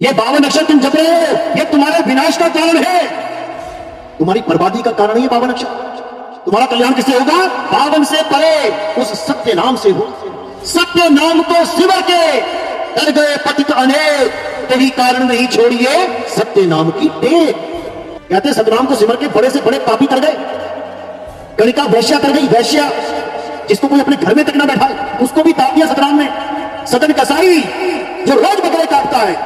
ये 52 अक्षर तुम जप रहे हो, ये तुम्हारे विनाश का कारण है, तुम्हारी बर्बादी का कारण है। ये 52 अक्षर तुम्हारा कल्याण किससे होगा? 52 से परे उस सत्य नाम से हो। सत्य नाम को सिमर के डर गए पतित अनेक, कहीं कारण नहीं छोड़िए सत्य नाम की टेक। कहते सतनाम को सिमर के बड़े से बड़े पापी कर गए। कणिका वैश्या कर गई, वैश्या जिसको कोई अपने घर में तक ना बैठाए उसको भी ताप दिया सतनाम ने। सदन कसाई जो रोज बकरे काटता है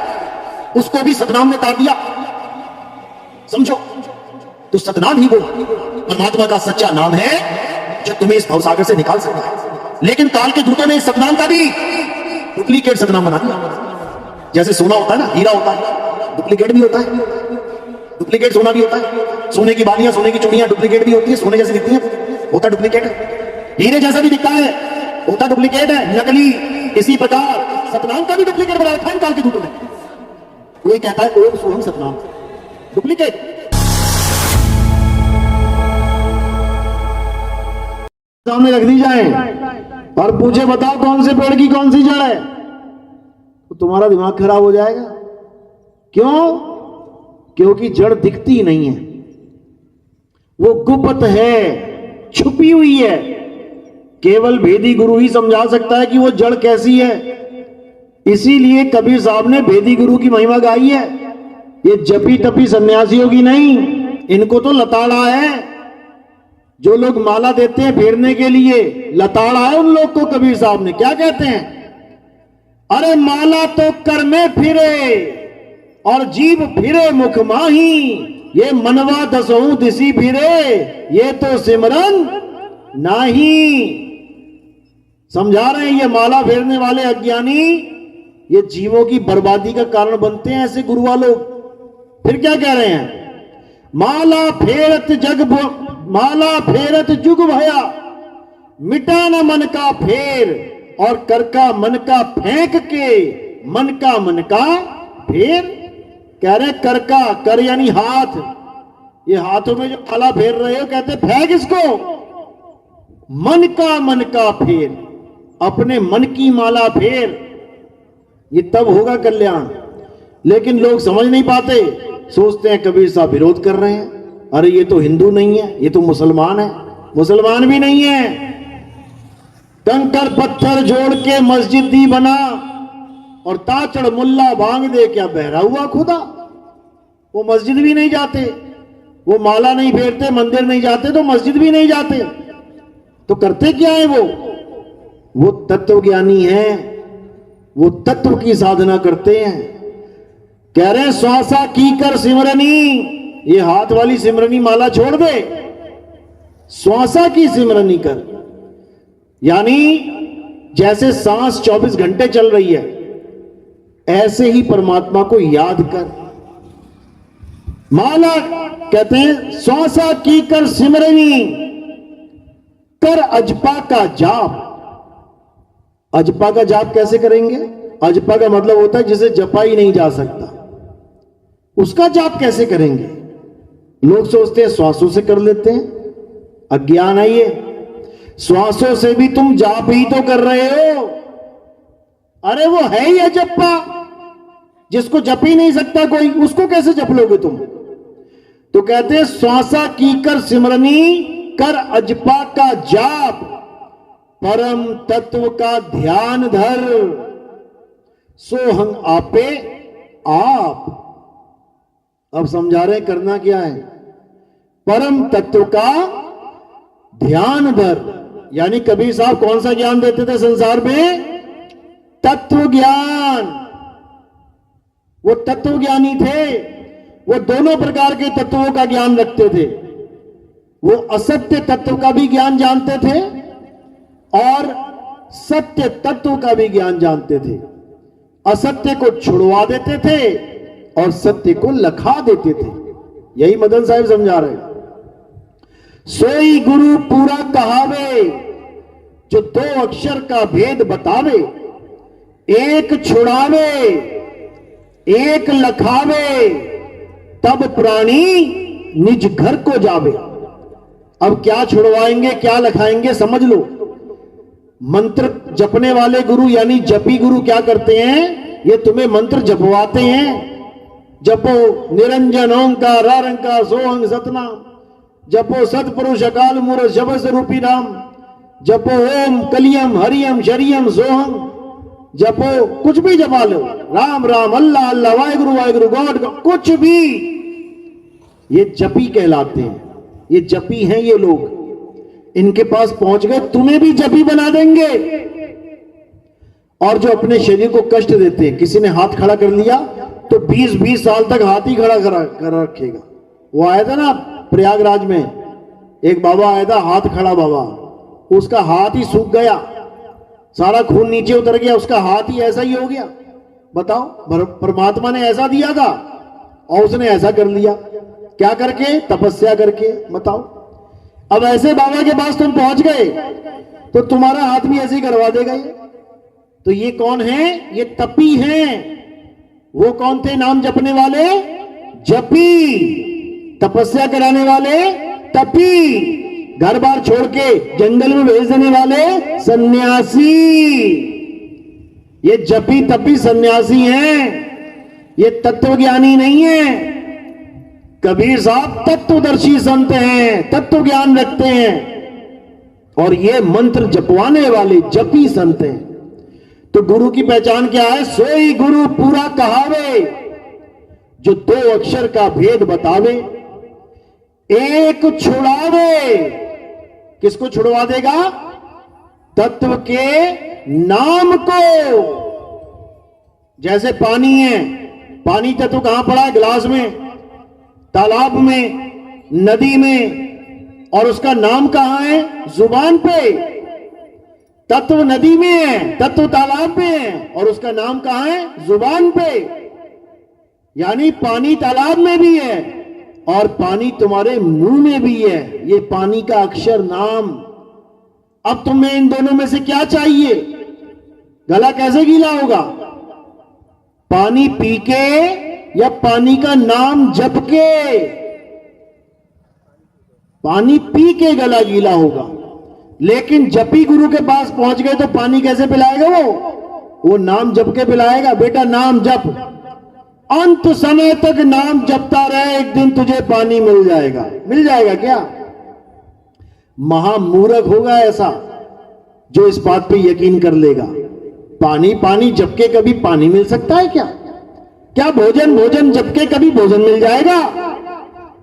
उसको भी सतनाम ने ताप दिया। समझो, तो सतनाम ही वो परमात्मा का सच्चा नाम है जो तुम्हें इस भवसागर से निकाल सकता है। लेकिन काल के दूतों ने इस सतनाम का भी डुप्लीकेट सतनाम बना दिया। जैसे सोना होता है ना, हीरा होता है, डुप्लीकेट भी होता है, डुप्लीकेट सोना भी होता है। सोने की बालियां, सोने की चूड़ियां डुप्लीकेट भी होती है, सोने जैसी दिखती है, होता डुप्लीकेट। हीरे जैसा भी दिखता है, होता डुप्लीकेट है, नकली। इसी प्रकार सतनाम का भी डुप्लीकेट बना रखा है काल के दूतों ने। कोई कहता है ओम सोहम सतनाम, डुप्लीकेट। सामने रख दी जाए और पूछे बताओ कौन से पेड़ की कौन सी जड़ है, तो तुम्हारा दिमाग खराब हो जाएगा। क्यों? क्योंकि जड़ दिखती नहीं है, वो गुप्त है, छुपी हुई है। केवल भेदी गुरु ही समझा सकता है कि वो जड़ कैसी है। इसीलिए कबीर साहब ने भेदी गुरु की महिमा गाई है। ये जपी तपी सन्यासियों की नहीं, इनको तो लताड़ा है। जो लोग माला देते हैं फेरने के लिए, लताड़ा है उन लोग को। कबीर साहब ने क्या कहते हैं? अरे माला तो कर में फिरे और जीव फिरे मुख माही, ये मनवा दसों दिसी फिरे, ये तो सिमरन नाही। समझा रहे हैं ये माला फेरने वाले अज्ञानी ये जीवों की बर्बादी का कारण बनते हैं, ऐसे गुरु वालों। फिर क्या कह रहे हैं? माला फेरत जुग भया, मिटा न मन का फेर, और कर का मन का फेंक के, मन का फेर। कह रहे कर का, कर यानी हाथ, ये हाथों में जो माला फेर रहे हो, कहते फेंक इसको। मन का फेर, अपने मन की माला फेर, ये तब होगा कल्याण। लेकिन लोग समझ नहीं पाते, सोचते हैं कबीर साहब विरोध कर रहे हैं। अरे ये तो हिंदू नहीं है, ये तो मुसलमान है। मुसलमान भी नहीं है। कंकर पत्थर जोड़ के मस्जिद दी बना और ताचड़ मुल्ला भांग दे, क्या बहरा हुआ खुदा। वो मस्जिद भी नहीं जाते, वो माला नहीं फेरते, मंदिर नहीं जाते, तो मस्जिद भी नहीं जाते, तो करते क्या है वो तत्वज्ञानी है, वो तत्व की साधना करते हैं। कह रहे हैं श्वासा की कर सिमरनी, ये हाथ वाली सिमरनी माला छोड़ दे, श्वासा की सिमरनी कर। यानी जैसे सांस 24 घंटे चल रही है, ऐसे ही परमात्मा को याद कर। माला कहते हैं श्वासा की कर सिमरनी, कर अजपा का जाप। अजपा का जाप कैसे करेंगे? अजपा का मतलब होता है जिसे जपा ही नहीं जा सकता, उसका जाप कैसे करेंगे? लोग सोचते हैं श्वासों से कर लेते हैं, अज्ञान है ये। श्वासों से भी तुम जाप ही तो कर रहे हो। अरे वो है ही अजप्पा, जिसको जप ही नहीं सकता कोई, उसको कैसे जप लोगे तुम? तो कहते हैं श्वासा की कर सिमरनी, कर अजपा का जाप, परम तत्व का ध्यान धर, सोहं आपे आप। अब समझा रहे करना क्या है? परम तत्व का ध्यान धर। यानी कबीर साहब कौन सा ज्ञान देते थे संसार में? तत्व ज्ञान। वो तत्व ज्ञानी थे, वो दोनों प्रकार के तत्वों का ज्ञान रखते थे। वो असत्य तत्व का भी ज्ञान जानते थे और सत्य तत्व का भी ज्ञान जानते थे। असत्य को छुड़वा देते थे और सत्य को लखा देते थे। यही मदन साहब समझा रहे। सोई गुरु पूरा कहावे, जो 2 अक्षर का भेद बतावे, एक छुड़ावे एक लखावे, तब प्राणी निज घर को जावे। अब क्या छुड़वाएंगे क्या लखाएंगे समझ लो। मंत्र जपने वाले गुरु यानी जपी गुरु क्या करते हैं? ये तुम्हें मंत्र जपवाते हैं। जपो निरंजन ओंकार रंकार सोहंग सतनाम, जपो सतपुरुष अकाल मूरत जब स्वरूपी नाम, जपो ओम कलियम हरियम शरियम सोहम, जपो कुछ भी जपा लो, राम राम अल्लाह अल्लाह वाहेगुरु वाहेगुरु गॉड कुछ भी, ये जपी कहलाते हैं। ये जपी हैं ये लोग। इनके पास पहुंच गए तुम्हें भी जपी बना देंगे। और जो अपने शरीर को कष्ट देते हैं, किसी ने हाथ खड़ा कर लिया तो 20-20 साल तक हाथ ही खड़ा कर रखेगा। वो आया था ना प्रयागराज में, एक बाबा आया था, हाथ खड़ा बाबा, उसका हाथ ही सूख गया, सारा खून नीचे उतर गया, उसका हाथ ही ऐसा ही हो गया। बताओ, परमात्मा ने ऐसा दिया था और उसने ऐसा कर लिया। क्या करके? तपस्या करके। बताओ, अब ऐसे बाबा के पास तुम पहुंच गए तो तुम्हारा हाथ भी ऐसे ही करवा देगा ये। तो ये कौन है? ये तपी हैं। वो कौन थे नाम जपने वाले? जपी। तपस्या कराने वाले तपी। घर बार छोड़ के जंगल में भेज देने वाले सन्यासी। ये जपी तपी सन्यासी हैं, ये तत्वज्ञानी नहीं है। कबीर साहब तत्वदर्शी संत हैं, तत्व ज्ञान रखते हैं, और ये मंत्र जपवाने वाले जपी संत हैं। तो गुरु की पहचान क्या है? सोई गुरु पूरा कहावे, जो 2 अक्षर का भेद बतावे, एक छुड़ावे। किसको छुड़वा देगा? तत्व के नाम को। जैसे पानी है, पानी तत्व कहां पड़ा है? गिलास में, तालाब में, नदी में, और उसका नाम कहां है? जुबान पे। तत्व नदी में है, तत्व तालाब में है, और उसका नाम कहां है? जुबान पे। यानी पानी तालाब में भी है और पानी तुम्हारे मुंह में भी है। ये पानी का अक्षर नाम। अब तुम्हें इन दोनों में से क्या चाहिए? गला कैसे गीला होगा? पानी पी के या पानी का नाम जप के? पानी पी के गला गीला होगा। लेकिन जपी गुरु के पास पहुंच गए तो पानी कैसे पिलाएगा? वो नाम जप के पिलाएगा। बेटा नाम जप, अंत समय तक नाम जपता रहे, एक दिन तुझे पानी मिल जाएगा। मिल जाएगा क्या? महामूर्ख होगा ऐसा जो इस बात पे यकीन कर लेगा। पानी पानी जप के कभी पानी मिल सकता है क्या? क्या भोजन भोजन जप के कभी भोजन मिल जाएगा?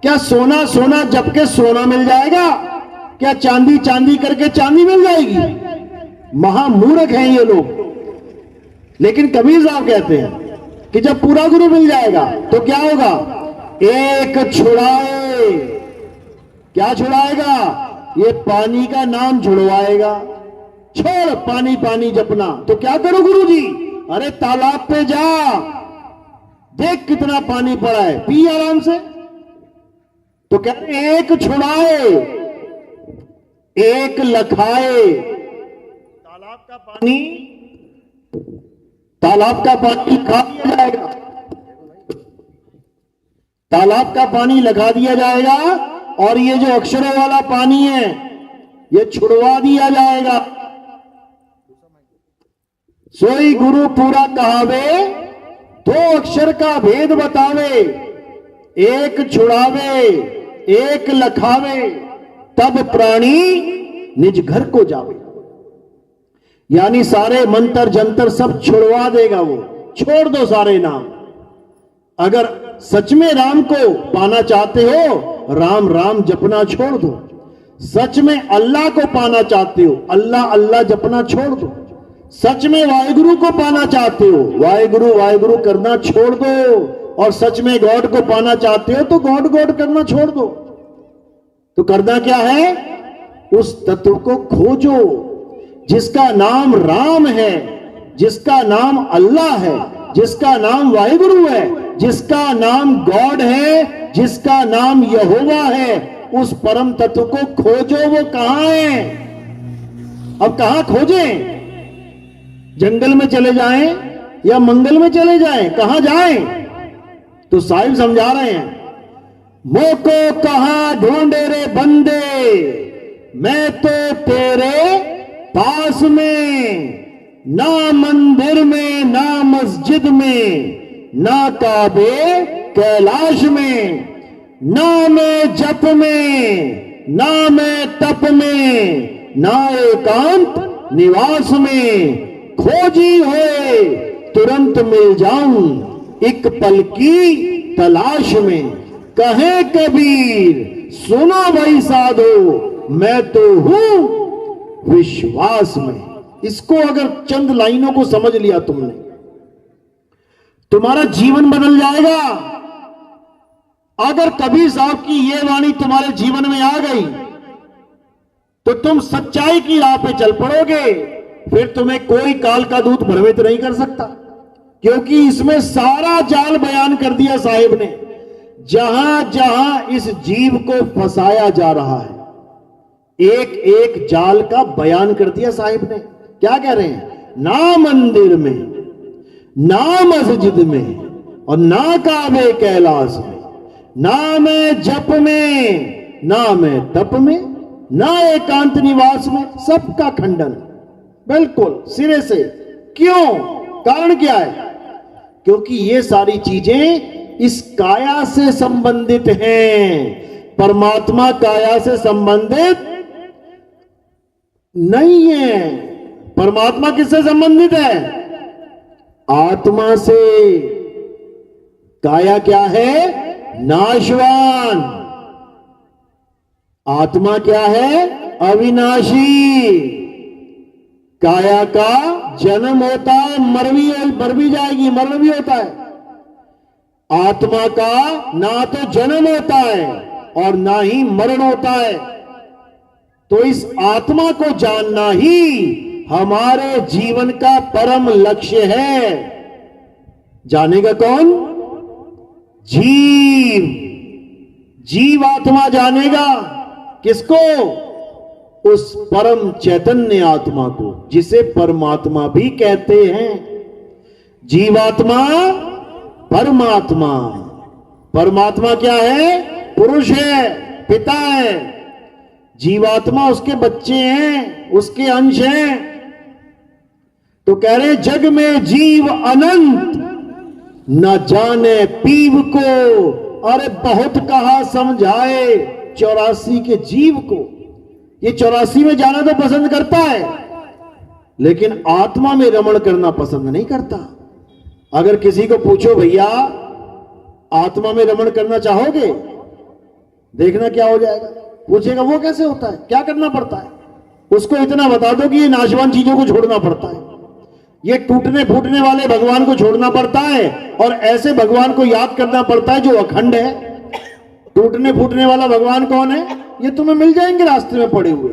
क्या सोना सोना जप के सोना मिल जाएगा? क्या चांदी चांदी करके चांदी मिल जाएगी? महामूर्ख हैं ये लोग। लेकिन कबीर साहब कहते हैं कि जब पूरा गुरु मिल जाएगा तो क्या होगा? एक छुड़ाए। क्या छुड़ाएगा? ये पानी का नाम छुड़वाएगा। छोड़ पानी पानी जपना। तो क्या करो गुरु जी? अरे तालाब पे जा, देख कितना पानी पड़ा है, पी आराम से। तो क्या? एक छुड़ाए एक लखाए। तालाब का पानी लखा दिया जाएगा, तालाब का पानी लखा दिया जाएगा, और ये जो अक्षरों वाला पानी है ये छुड़वा दिया जाएगा। सोई गुरु पूरा कहावे, 2 अक्षर का भेद बतावे, एक छुड़ावे एक लखावे, तब प्राणी निज घर को जावे। यानी सारे मंत्र जंतर सब छुड़वा देगा वो। छोड़ दो सारे नाम। अगर सच में राम को पाना चाहते हो, राम राम जपना छोड़ दो। सच में अल्लाह को पाना चाहते हो, अल्लाह अल्लाह जपना छोड़ दो। सच में वाहेगुरु को पाना चाहते हो, वाहेगुरु वाहेगुरु करना छोड़ दो। और सच में गॉड को पाना चाहते हो तो गॉड गॉड करना छोड़ दो। तो करना क्या है? उस तत्व को खोजो जिसका नाम राम है, जिसका नाम अल्लाह है, जिसका नाम वाहेगुरु है, जिसका नाम गॉड है, जिसका नाम यहोवा है। उस परम तत्व को खोजो। वो कहां है? अब कहां खोजें? जंगल में चले जाएं या मंगल में चले जाएं? कहां जाएं? तो साहिब समझा रहे हैं, मोको कहां ढूंढे रे बंदे, मैं तो तेरे पास में। ना मंदिर में, ना मस्जिद में, ना काबे कैलाश में, ना मैं जप में, ना मैं तप में, ना एकांत निवास में, खोजी होए तुरंत मिल जाऊं एक पल की तलाश में। कहे कबीर सुनो भाई साधो, मैं तो हूं विश्वास में। इसको अगर चंद लाइनों को समझ लिया तुमने, तुम्हारा जीवन बदल जाएगा। अगर कबीर साहब की यह वाणी तुम्हारे जीवन में आ गई तो तुम सच्चाई की राह पे चल पड़ोगे। फिर तुम्हें कोई काल का दूत भ्रमित नहीं कर सकता, क्योंकि इसमें सारा जाल बयान कर दिया साहिब ने। जहां जहां इस जीव को फंसाया जा रहा है, एक एक जाल का बयान कर दिया साहिब ने। क्या कह रहे हैं? ना मंदिर में, ना मस्जिद में, और ना काबे कैलाश में, ना मैं जप में, ना मैं तप में, ना एकांत निवास में। सबका खंडन बिल्कुल सिरे से। क्यों? कारण क्या है? क्योंकि ये सारी चीजें इस काया से संबंधित हैं। परमात्मा काया से संबंधित नहीं है। परमात्मा किससे संबंधित है? आत्मा से। काया क्या है? नाशवान। आत्मा क्या है? अविनाशी। काया का जन्म होता है, मर भी जाएगी, मरण भी होता है। आत्मा का ना तो जन्म होता है और ना ही मरण होता है। तो इस आत्मा को जानना ही हमारे जीवन का परम लक्ष्य है। जानेगा कौन? जीव। जीव आत्मा जानेगा। किसको? उस परम चैतन्य आत्मा को, जिसे परमात्मा भी कहते हैं। जीवात्मा, परमात्मा। परमात्मा क्या है? पुरुष है, पिता है। जीवात्मा उसके बच्चे हैं, उसके अंश हैं। तो कह रहे जग में जीव अनंत, न जाने पीव को। अरे बहुत कहा समझाए 84 के जीव को। ये 84 में जाना तो पसंद करता है, लेकिन आत्मा में रमण करना पसंद नहीं करता। अगर किसी को पूछो भैया आत्मा में रमण करना चाहोगे, देखना क्या हो जाएगा। पूछेगा वो कैसे होता है, क्या करना पड़ता है। उसको इतना बता दो कि ये नाशवान चीजों को छोड़ना पड़ता है, ये टूटने फूटने वाले भगवान को छोड़ना पड़ता है, और ऐसे भगवान को याद करना पड़ता है जो अखंड है। टूटने फूटने वाला भगवान कौन है? ये तुम्हें मिल जाएंगे रास्ते में पड़े हुए।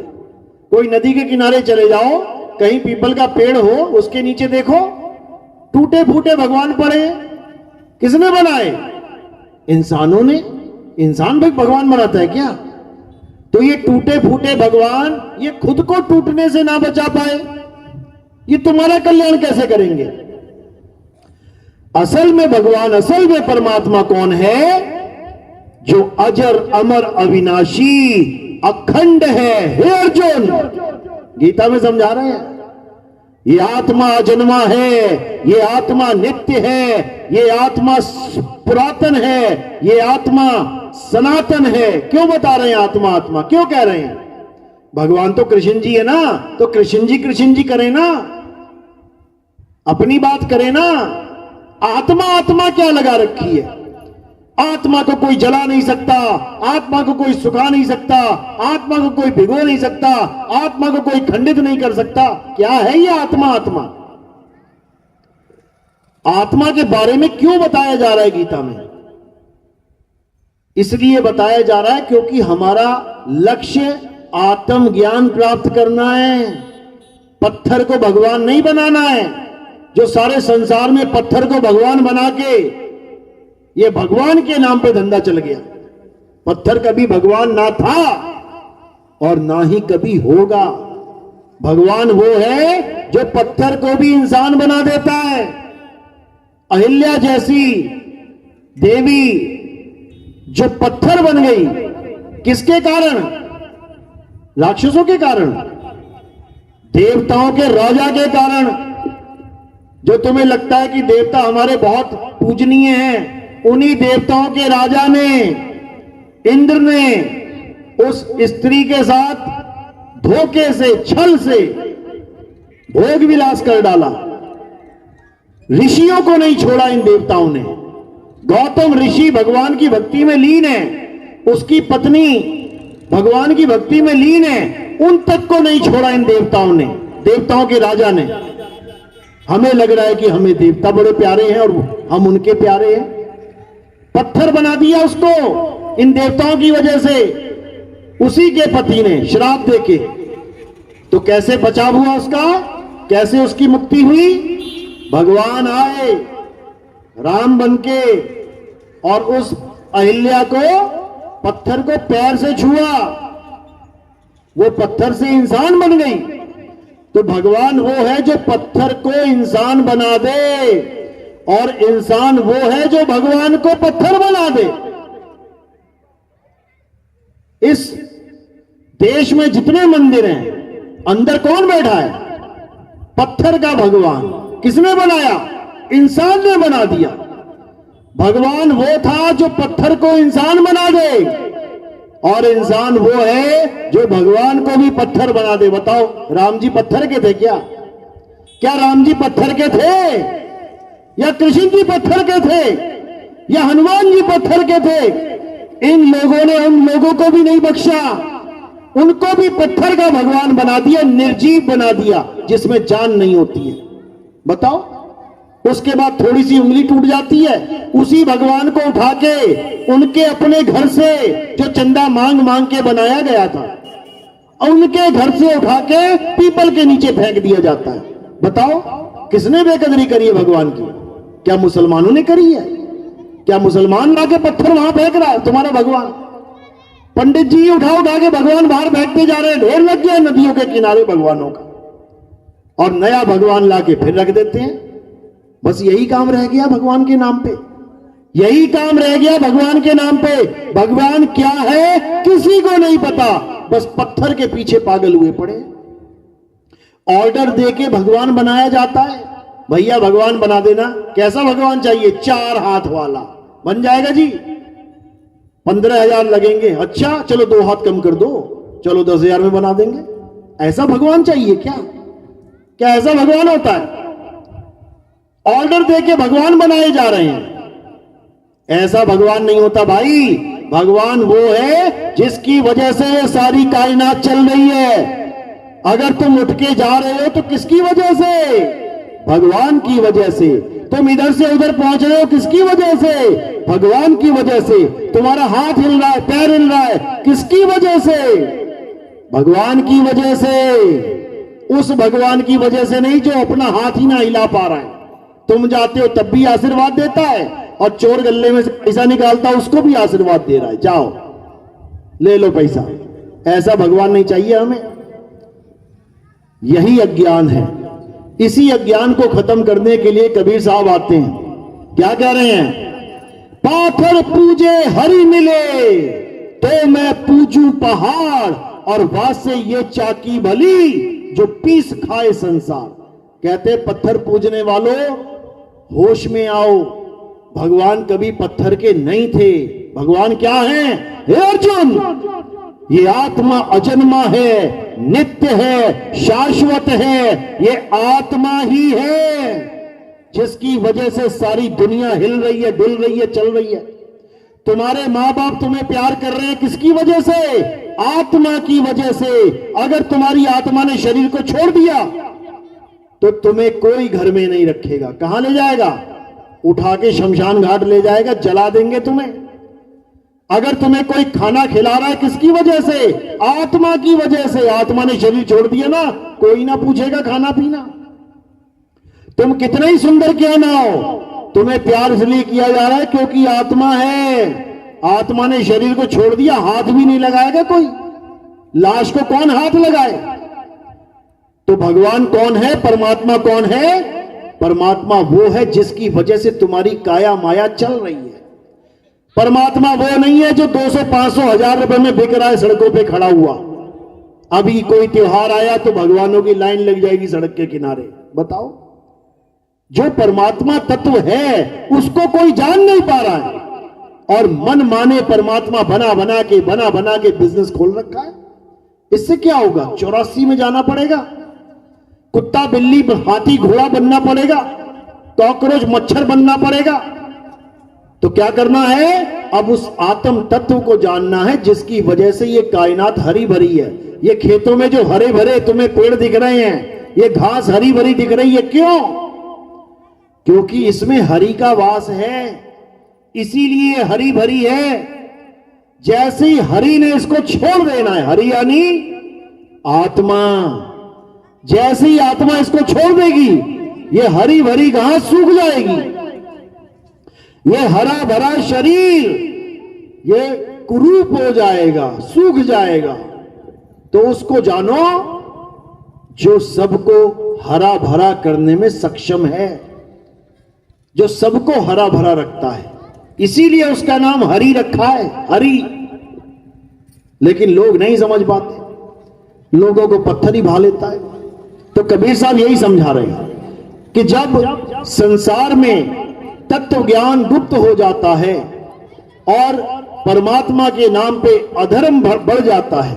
कोई नदी के किनारे चले जाओ, कहीं पीपल का पेड़ हो, उसके नीचे देखो टूटे फूटे भगवान पड़े। किसने बनाए? इंसानों ने। इंसान भी भगवान बनाता है क्या? तो ये टूटे फूटे भगवान ये खुद को टूटने से ना बचा पाए, ये तुम्हारा कल्याण कैसे करेंगे? असल में भगवान, असल में परमात्मा कौन है? जो अजर अमर अविनाशी अखंड है। हे अर्जुन, गीता में समझा रहे हैं, ये आत्मा अजन्मा है, ये आत्मा नित्य है, ये आत्मा पुरातन है, ये आत्मा सनातन है। क्यों बता रहे हैं आत्मा आत्मा? क्यों कह रहे हैं? भगवान तो कृष्ण जी है ना, तो कृष्ण जी करें ना, अपनी बात करें ना। आत्मा आत्मा क्या लगा रखी है? आत्मा को कोई जला नहीं सकता, आत्मा को कोई सुखा नहीं सकता, आत्मा को कोई भिगो नहीं सकता, आत्मा को कोई खंडित नहीं कर सकता। क्या है ये आत्मा आत्मा? आत्मा के बारे में क्यों बताया जा रहा है गीता में? इसलिए बताया जा रहा है क्योंकि हमारा लक्ष्य आत्म ज्ञान प्राप्त करना है। पत्थर को भगवान नहीं बनाना है। जो सारे संसार में पत्थर को भगवान बना के, ये भगवान के नाम पे धंधा चल गया। पत्थर कभी भगवान ना था और ना ही कभी होगा। भगवान वो है जो पत्थर को भी इंसान बना देता है। अहिल्या जैसी देवी जो पत्थर बन गई, किसके कारण? राक्षसों के कारण, देवताओं के राजा के कारण। जो तुम्हें लगता है कि देवता हमारे बहुत पूजनीय हैं, उन्हीं देवताओं के राजा ने, इंद्र ने उस स्त्री के साथ धोखे से, छल से भोग विलास कर डाला। ऋषियों को नहीं छोड़ा इन देवताओं ने। गौतम ऋषि भगवान की भक्ति में लीन है, उसकी पत्नी भगवान की भक्ति में लीन है, उन तक को नहीं छोड़ा इन देवताओं ने, देवताओं के राजा ने। हमें लग रहा है कि हमें देवता बड़े प्यारे हैं और हम उनके प्यारे हैं। पत्थर बना दिया उसको इन देवताओं की वजह से, उसी के पति ने श्राप देके। तो कैसे बचाव हुआ उसका, कैसे उसकी मुक्ति हुई? भगवान आए राम बनके और उस अहिल्या को, पत्थर को पैर से छुआ, वो पत्थर से इंसान बन गई। तो भगवान वो है जो पत्थर को इंसान बना दे, और इंसान वो है जो भगवान को पत्थर बना दे। इस देश में जितने मंदिर हैं, अंदर कौन बैठा है? पत्थर का भगवान। किसने बनाया? इंसान ने बना दिया। भगवान वो था जो पत्थर को इंसान बना दे, और इंसान वो है जो भगवान को भी पत्थर बना दे। बताओ, राम जी पत्थर के थे क्या? क्या राम जी पत्थर के थे? या कृष्ण जी पत्थर के थे? या हनुमान जी पत्थर के थे? इन लोगों ने उन लोगों को भी नहीं बख्शा, उनको भी पत्थर का भगवान बना दिया, निर्जीव बना दिया, जिसमें जान नहीं होती है। बताओ, उसके बाद थोड़ी सी उंगली टूट जाती है, उसी भगवान को उठा के उनके अपने घर से, जो चंदा मांग मांग के बनाया गया था, उनके घर से उठा के पीपल के नीचे फेंक दिया जाता है। बताओ, किसने बेकदरी करी है भगवान की? क्या मुसलमानों ने करी है? क्या मुसलमान लाके पत्थर वहां फेंक रहा है तुम्हारा भगवान? पंडित जी उठा उठा के भगवान बाहर फेंकते जा रहे हैं, ढेर लग गया नदियों के किनारे भगवानों का, और नया भगवान लाके फिर रख देते हैं। बस यही काम रह गया भगवान के नाम पे, यही काम रह गया भगवान के नाम पे। भगवान क्या है किसी को नहीं पता, बस पत्थर के पीछे पागल हुए पड़े। ऑर्डर देके भगवान बनाया जाता है, भैया भगवान बना देना। कैसा भगवान चाहिए? 4 हाथ वाला बन जाएगा जी, 15,000 लगेंगे। अच्छा चलो 2 हाथ कम कर दो, चलो 10,000 में बना देंगे। ऐसा भगवान चाहिए क्या? क्या ऐसा भगवान होता है? ऑर्डर देके भगवान बनाए जा रहे हैं। ऐसा भगवान नहीं होता भाई। भगवान वो है जिसकी वजह से ये सारी कायनात चल रही है। अगर तुम उठ के जा रहे हो तो किसकी वजह से? भगवान की वजह से। तुम इधर से उधर पहुंच रहे हो किसकी वजह से? भगवान की वजह से। तुम्हारा हाथ हिल रहा है, पैर हिल रहा है, किसकी वजह से? भगवान की वजह से। उस भगवान की वजह से नहीं जो अपना हाथ ही ना हिला पा रहा है। तुम जाते हो तब भी आशीर्वाद देता है, और चोर गल्ले में से पैसा निकालता उसको भी आशीर्वाद दे रहा है, जाओ ले लो पैसा। ऐसा भगवान नहीं चाहिए हमें। यही अज्ञान है। इसी अज्ञान को खत्म करने के लिए कबीर साहब आते हैं। क्या कह रहे हैं? पाथर पूजे हरि मिले, तो मैं पूजू पहाड़, और वासे ये चाकी भली, जो पीस खाए संसार। कहते पत्थर पूजने वालों, होश में आओ। भगवान कभी पत्थर के नहीं थे। भगवान क्या है? हे अर्जुन, ये आत्मा अजन्मा है, नित्य है, शाश्वत है। ये आत्मा ही है जिसकी वजह से सारी दुनिया हिल रही है, डुल रही है, चल रही है। तुम्हारे माँ बाप तुम्हें प्यार कर रहे हैं किसकी वजह से? आत्मा की वजह से। अगर तुम्हारी आत्मा ने शरीर को छोड़ दिया तो तुम्हें कोई घर में नहीं रखेगा। कहां ले जाएगा? उठा के शमशान घाट ले जाएगा, जला देंगे तुम्हें। अगर तुम्हें कोई खाना खिला रहा है किसकी वजह से? आत्मा की वजह से। आत्मा ने शरीर छोड़ दिया ना, कोई ना पूछेगा खाना पीना। तुम कितने ही सुंदर क्यों ना हो, तुम्हें प्यार इसलिए किया जा रहा है क्योंकि आत्मा है। आत्मा ने शरीर को छोड़ दिया, हाथ भी नहीं लगाएगा कोई। लाश को कौन हाथ लगाए? तो भगवान कौन है? परमात्मा कौन है? परमात्मा वो है जिसकी वजह से तुम्हारी काया माया चल रही है। परमात्मा वो नहीं है जो 200, 500, 1000 रुपए में बिक रहा है सड़कों पे खड़ा हुआ। अभी कोई त्योहार आया तो भगवानों की लाइन लग जाएगी सड़क के किनारे। बताओ, जो परमात्मा तत्व है उसको कोई जान नहीं पा रहा है, और मन माने परमात्मा बना बना के बिजनेस खोल रखा है। इससे क्या होगा? 84 में जाना पड़ेगा, कुत्ता बिल्ली हाथी घोड़ा बनना पड़ेगा, कॉकरोच मच्छर बनना पड़ेगा। तो क्या करना है? अब उस आत्म तत्व को जानना है जिसकी वजह से ये कायनात हरी भरी है। ये खेतों में जो हरे भरे तुम्हें पेड़ दिख रहे हैं, ये घास हरी भरी दिख रही है, क्यों? क्योंकि इसमें हरि का वास है, इसीलिए हरी भरी है। जैसे ही हरि ने इसको छोड़ देना है, हरि यानी आत्मा, जैसे ही आत्मा इसको छोड़ देगी, ये हरी भरी घास सूख जाएगी, ये हरा भरा शरीर ये कुरूप हो जाएगा, सूख जाएगा। तो उसको जानो जो सबको हरा भरा करने में सक्षम है, जो सबको हरा भरा रखता है, इसीलिए उसका नाम हरि रखा है, हरि। लेकिन लोग नहीं समझ पाते, लोगों को पत्थर ही भा लेता है। तो कबीर साहब यही समझा रहे हैं कि जब संसार में तत्व ज्ञान गुप्त हो जाता है और परमात्मा के नाम पे अधर्म बढ़ जाता है,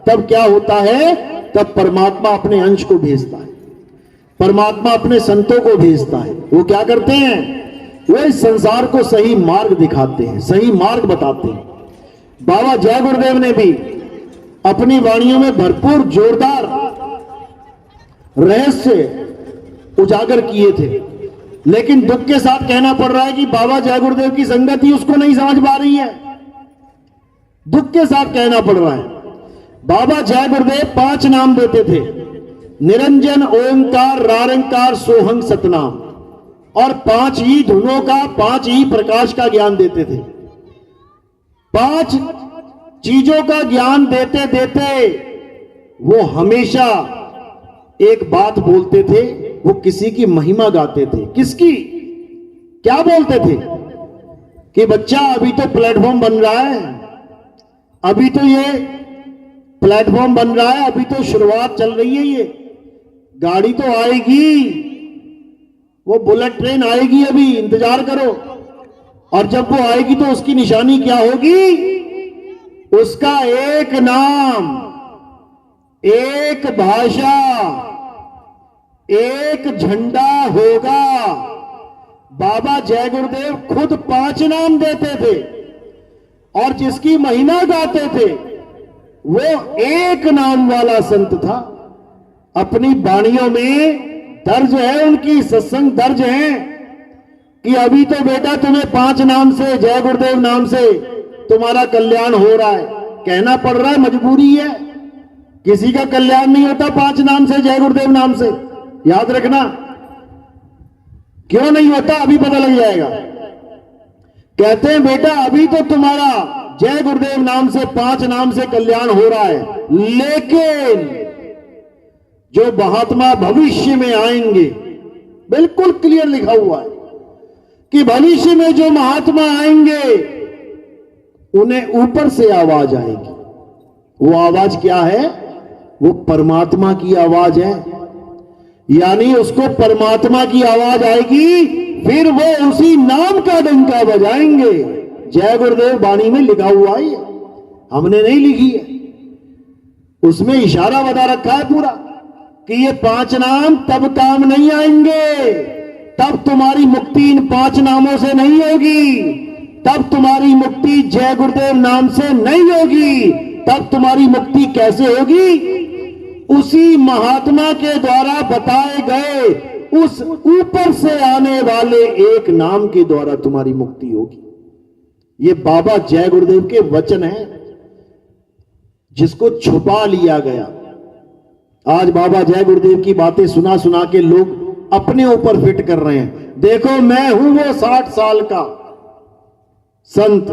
तब क्या होता है? तब परमात्मा अपने अंश को भेजता है, परमात्मा अपने संतों को भेजता है। वो क्या करते हैं? वो इस संसार को सही मार्ग दिखाते हैं, सही मार्ग बताते हैं। बाबा जय गुरुदेव ने भी अपनी वाणियों में भरपूर जोरदार रहस्य उजागर किए थे, लेकिन दुख के साथ कहना पड़ रहा है कि बाबा जय गुरुदेव की संगत ही उसको नहीं समझ पा रही है। दुख के साथ कहना पड़ रहा है। बाबा जय गुरुदेव 5 नाम देते थे, निरंजन, ओंकार, रारंकार, सोहंग, सतनाम, और 5 ही धुनों का, 5 ही प्रकाश का ज्ञान देते थे। 5 चीजों का ज्ञान देते देते वो हमेशा एक बात बोलते थे, वो किसी की महिमा गाते थे। किसकी? क्या बोलते थे? कि बच्चा अभी तो प्लेटफॉर्म बन रहा है, अभी तो ये प्लेटफॉर्म बन रहा है, अभी तो शुरुआत चल रही है, ये गाड़ी तो आएगी, वो बुलेट ट्रेन आएगी, अभी इंतजार करो। और जब वो आएगी तो उसकी निशानी क्या होगी? उसका एक नाम, एक भाषा, एक झंडा होगा। बाबा जय गुरुदेव खुद 5 नाम देते थे और जिसकी महिमा गाते थे वो एक नाम वाला संत था। अपनी वाणियों में दर्ज है, उनकी सत्संग दर्ज है कि अभी तो बेटा तुम्हें 5 नाम से, जय गुरुदेव नाम से तुम्हारा कल्याण हो रहा है। कहना पड़ रहा है, मजबूरी है, किसी का कल्याण नहीं होता 5 नाम से, जय गुरुदेव नाम से, याद रखना। क्यों नहीं होता? अभी पता लग जाएगा। कहते हैं बेटा अभी तो तुम्हारा जय गुरुदेव नाम से, 5 नाम से कल्याण हो रहा है, लेकिन जो महात्मा भविष्य में आएंगे, बिल्कुल क्लियर लिखा हुआ है कि भविष्य में जो महात्मा आएंगे उन्हें ऊपर से आवाज आएगी। वो आवाज क्या है? वो परमात्मा की आवाज है, यानी उसको परमात्मा की आवाज आएगी, फिर वो उसी नाम का डंका बजाएंगे। जय गुरुदेव वाणी में लिखा हुआ है, हमने नहीं लिखी है, उसमें इशारा बता रखा है पूरा कि ये 5 नाम तब काम नहीं आएंगे, तब तुम्हारी मुक्ति इन 5 नामों से नहीं होगी, तब तुम्हारी मुक्ति जय गुरुदेव नाम से नहीं होगी। तब तुम्हारी मुक्ति कैसे होगी? उसी महात्मा के द्वारा बताए गए उस ऊपर से आने वाले एक नाम के द्वारा तुम्हारी मुक्ति होगी। ये बाबा जय गुरुदेव के वचन हैं जिसको छुपा लिया गया। आज बाबा जय गुरुदेव की बातें सुना सुना के लोग अपने ऊपर फिट कर रहे हैं। देखो मैं हूं वो 60 साल का संत,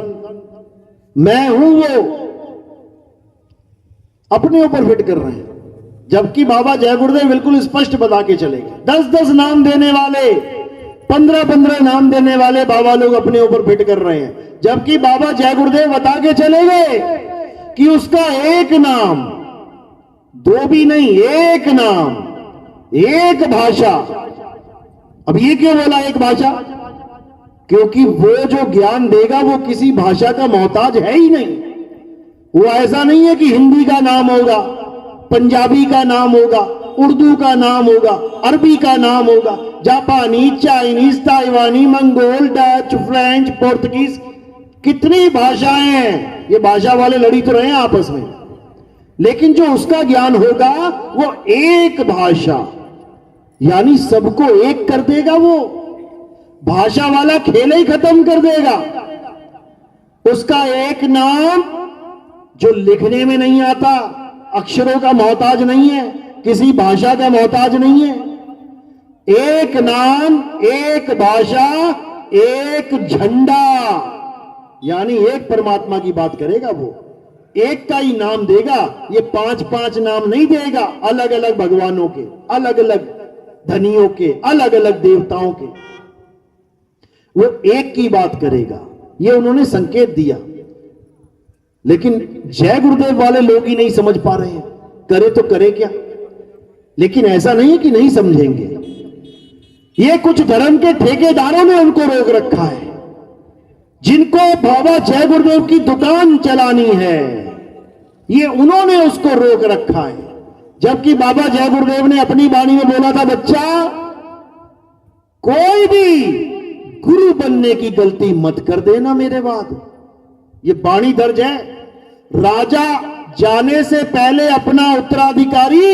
मैं हूं वो, अपने ऊपर फिट कर रहे हैं। जबकि बाबा जय गुरुदेव बिल्कुल स्पष्ट बता के चले गए। 10-10 नाम देने वाले, 15-15 नाम देने वाले बाबा लोग अपने ऊपर फिट कर रहे हैं, जबकि बाबा जय गुरुदेव बता के चले गए कि उसका एक नाम, 2 भी नहीं, एक नाम, एक भाषा अब ये क्यों बोला एक भाषा? क्योंकि वो जो ज्ञान देगा वो किसी भाषा का मोहताज है ही नहीं। वो ऐसा नहीं है कि हिंदी का नाम होगा, पंजाबी का नाम होगा, उर्दू का नाम होगा, अरबी का नाम होगा, जापानी, चाइनीज, ताइवानी, मंगोल, डच, फ्रेंच, पोर्तुगीज, कितनी भाषाएं हैं। ये भाषा वाले लड़ी तो रहे हैं आपस में, लेकिन जो उसका ज्ञान होगा वो एक भाषा, यानी सबको एक कर देगा। वो भाषा वाला खेल ही खत्म कर देगा। उसका एक नाम जो लिखने में नहीं आता, अक्षरों का मोहताज नहीं है, किसी भाषा का मोहताज नहीं है। एक नाम, एक भाषा, एक झंडा, यानी एक परमात्मा की बात करेगा। वो एक का ही नाम देगा। ये 5-5 नाम नहीं देगा अलग अलग भगवानों के, अलग अलग धनियों के, अलग अलग देवताओं के। वो एक की बात करेगा। ये उन्होंने संकेत दिया, लेकिन जय गुरुदेव वाले लोग ही नहीं समझ पा रहे हैं। करे तो करे क्या? लेकिन ऐसा नहीं है कि नहीं समझेंगे। ये कुछ धर्म के ठेकेदारों ने उनको रोक रखा है, जिनको बाबा जय गुरुदेव की दुकान चलानी है, ये उन्होंने उसको रोक रखा है। जबकि बाबा जय गुरुदेव ने अपनी वाणी में बोला था, बच्चा कोई भी गुरु बनने की गलती मत कर देना मेरे बाद। ये वाणी दर्ज है। राजा जाने से पहले अपना उत्तराधिकारी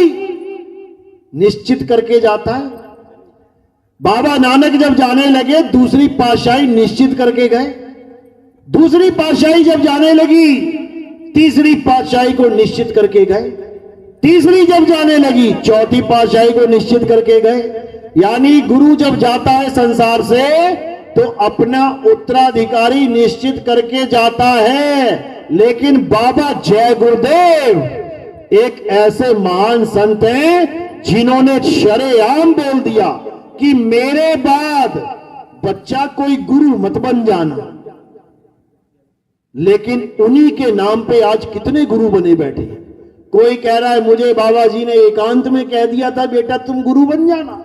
निश्चित करके जाता है। बाबा नानक जब जाने लगे दूसरी पातशाही निश्चित करके गए। दूसरी पातशाही जब जाने लगी तीसरी पातशाही को निश्चित करके गए। तीसरी जब जाने लगी चौथी पातशाही को निश्चित करके गए। यानी गुरु जब जाता है संसार से तो अपना उत्तराधिकारी निश्चित करके जाता है। लेकिन बाबा जय गुरुदेव एक ऐसे महान संत हैं जिन्होंने शरेआम बोल दिया कि मेरे बाद बच्चा कोई गुरु मत बन जाना। लेकिन उन्हीं के नाम पे आज कितने गुरु बने बैठे। कोई कह रहा है मुझे बाबा जी ने एकांत में कह दिया था बेटा तुम गुरु बन जाना।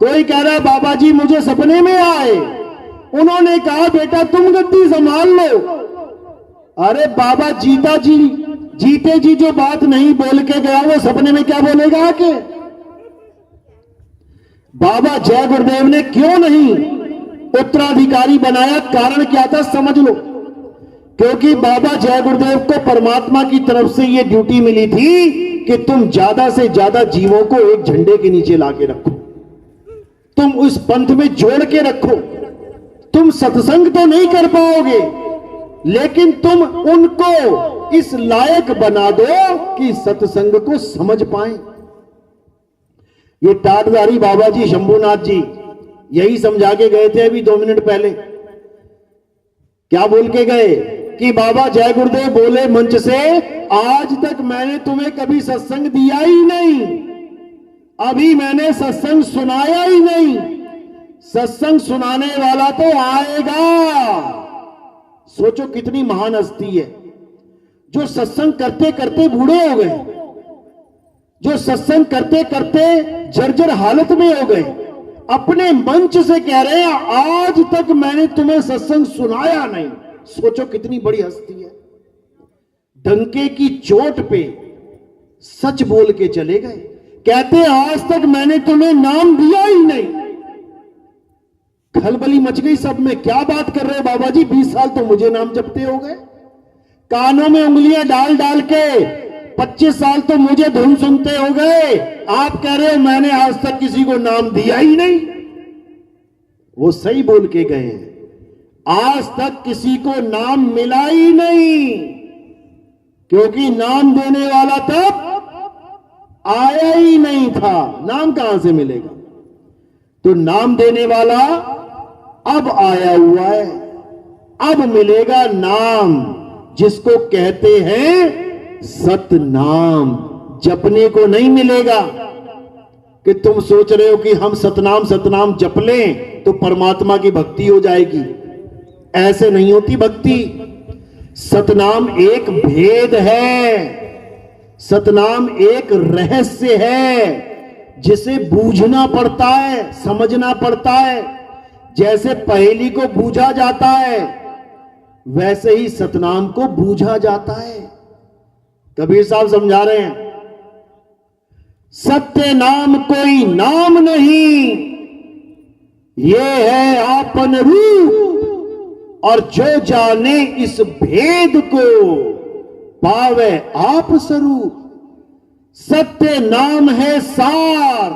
कोई कह रहा है बाबा जी मुझे सपने में आए, उन्होंने कहा बेटा तुम गद्दी संभाल लो। अरे बाबा जीते जी जो बात नहीं बोल के गया वो सपने में क्या बोलेगा आके? बाबा जय गुरुदेव ने क्यों नहीं उत्तराधिकारी बनाया? कारण क्या था समझ लो। क्योंकि बाबा जय गुरुदेव को परमात्मा की तरफ से यह ड्यूटी मिली थी कि तुम ज्यादा से ज्यादा जीवों को एक झंडे के नीचे लाके रखो, तुम उस पंथ में जोड़ के रखो। तुम सत्संग तो नहीं कर पाओगे, लेकिन तुम उनको इस लायक बना दो कि सत्संग को समझ पाए। ये टाटधारी बाबा जी शंभुनाथ जी यही समझा के गए थे अभी 2 मिनट पहले। क्या बोल के गए कि बाबा जय गुरुदेव बोले मंच से, आज तक मैंने तुम्हें कभी सत्संग दिया ही नहीं, अभी मैंने सत्संग सुनाया ही नहीं, सत्संग सुनाने वाला तो आएगा। सोचो कितनी महान हस्ती है जो सत्संग करते करते बूढ़े हो गए, जो सत्संग करते करते जर्जर हालत में हो गए, अपने मंच से कह रहे हैं आज तक मैंने तुम्हें सत्संग सुनाया नहीं। सोचो कितनी बड़ी हस्ती है। डंके की चोट पे सच बोल के चले गए, कहते आज तक मैंने तुम्हें नाम दिया ही नहीं। खलबली मच गई सब में, क्या बात कर रहे हो बाबा जी, 20 साल तो मुझे नाम जपते हो गए, कानों में उंगलियां डाल डाल के 25 साल तो मुझे धुन सुनते हो गए, आप कह रहे हो मैंने आज तक किसी को नाम दिया ही नहीं। वो सही बोल के गए हैं, आज तक किसी को नाम मिला ही नहीं, क्योंकि नाम देने वाला तब आया ही नहीं था। नाम कहां से मिलेगा? तो नाम देने वाला अब आया हुआ है, अब मिलेगा नाम, जिसको कहते हैं सतनाम। जपने को नहीं मिलेगा कि तुम सोच रहे हो कि हम सतनाम सतनाम जप लें तो परमात्मा की भक्ति हो जाएगी। ऐसे नहीं होती भक्ति। सतनाम एक भेद है, सतनाम एक रहस्य है। जिसे बूझना पड़ता है, समझना पड़ता है। जैसे पहेली को बूझा जाता है, वैसे ही सतनाम को बूझा जाता है। कबीर साहब समझा रहे हैं, सत्य नाम कोई नाम नहीं, ये है आपन रूप, और जो जाने इस भेद को पावे आप स्वरूप। सत्य नाम है सार,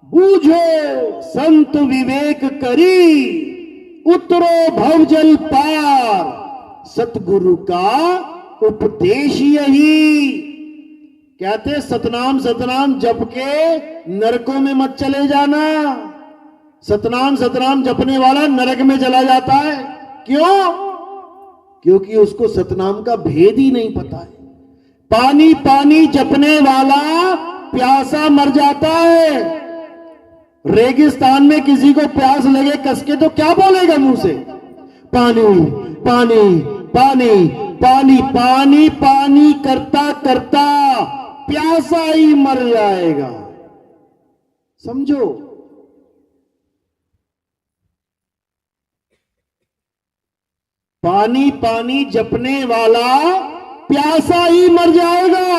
बूझो संत विवेक करी, उतरो भवजल पार, सतगुरु का उपदेश यही। कहते सतनाम सतनाम जप के नरकों में मत चले जाना। सतनाम सतनाम जपने वाला नरक में चला जाता है। क्यों? क्योंकि उसको सतनाम का भेद ही नहीं पता है। पानी पानी जपने वाला प्यासा मर जाता है। रेगिस्तान में किसी को प्यास लगे कसके तो क्या बोलेगा मुंह से? पानी पानी पानी पानी पानी पानी करता करता प्यासा ही मर जाएगा। समझो, पानी पानी जपने वाला प्यासा ही मर जाएगा।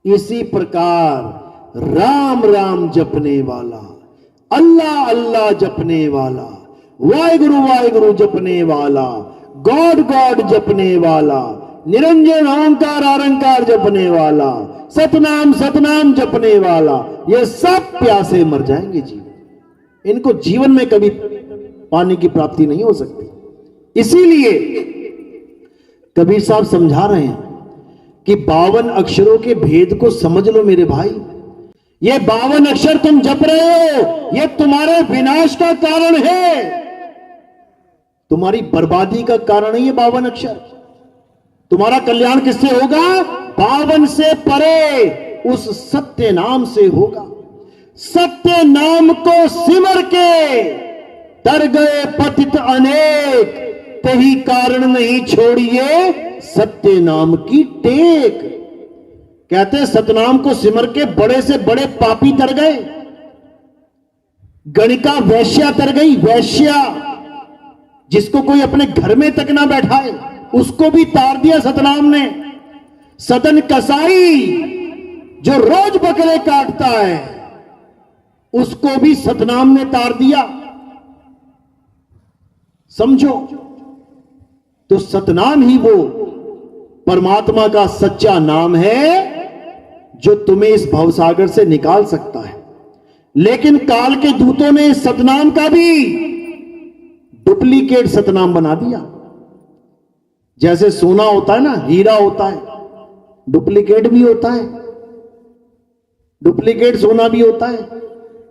इसी प्रकार राम राम जपने वाला, अल्लाह अल्लाह जपने वाला, वाहिगुरु वाहिगुरु जपने वाला, गॉड गॉड जपने वाला, निरंजन ओंकार अरंकार जपने वाला, सतनाम सतनाम जपने वाला, ये सब प्यासे मर जाएंगे जी। इनको जीवन में कभी पानी की प्राप्ति नहीं हो सकती। इसीलिए कबीर साहब समझा रहे हैं कि 52 अक्षरों के भेद को समझ लो मेरे भाई। ये 52 अक्षर तुम जप रहे हो, ये तुम्हारे विनाश का कारण है, तुम्हारी बर्बादी का कारण है ये 52 अक्षर। तुम्हारा कल्याण किससे होगा? 52 से परे उस सत्य नाम से होगा। सत्य नाम को सिमर के तर गए पतित अनेक, तही कारण नहीं छोड़िए सत्य नाम की टेक। कहते सतनाम को सिमर के बड़े से बड़े पापी तर गए। गणिका वैश्या तर गई, वैश्या जिसको कोई अपने घर में तक ना बैठाए उसको भी तार दिया सतनाम ने। सदन कसाई जो रोज बकरे काटता है उसको भी सतनाम ने तार दिया। समझो, तो सतनाम ही वो परमात्मा का सच्चा नाम है जो तुम्हें इस भवसागर से निकाल सकता है। लेकिन काल के दूतों ने इस सतनाम का भी डुप्लीकेट सतनाम बना दिया। जैसे सोना होता है ना, हीरा होता है, डुप्लीकेट भी होता है, डुप्लीकेट सोना भी होता है।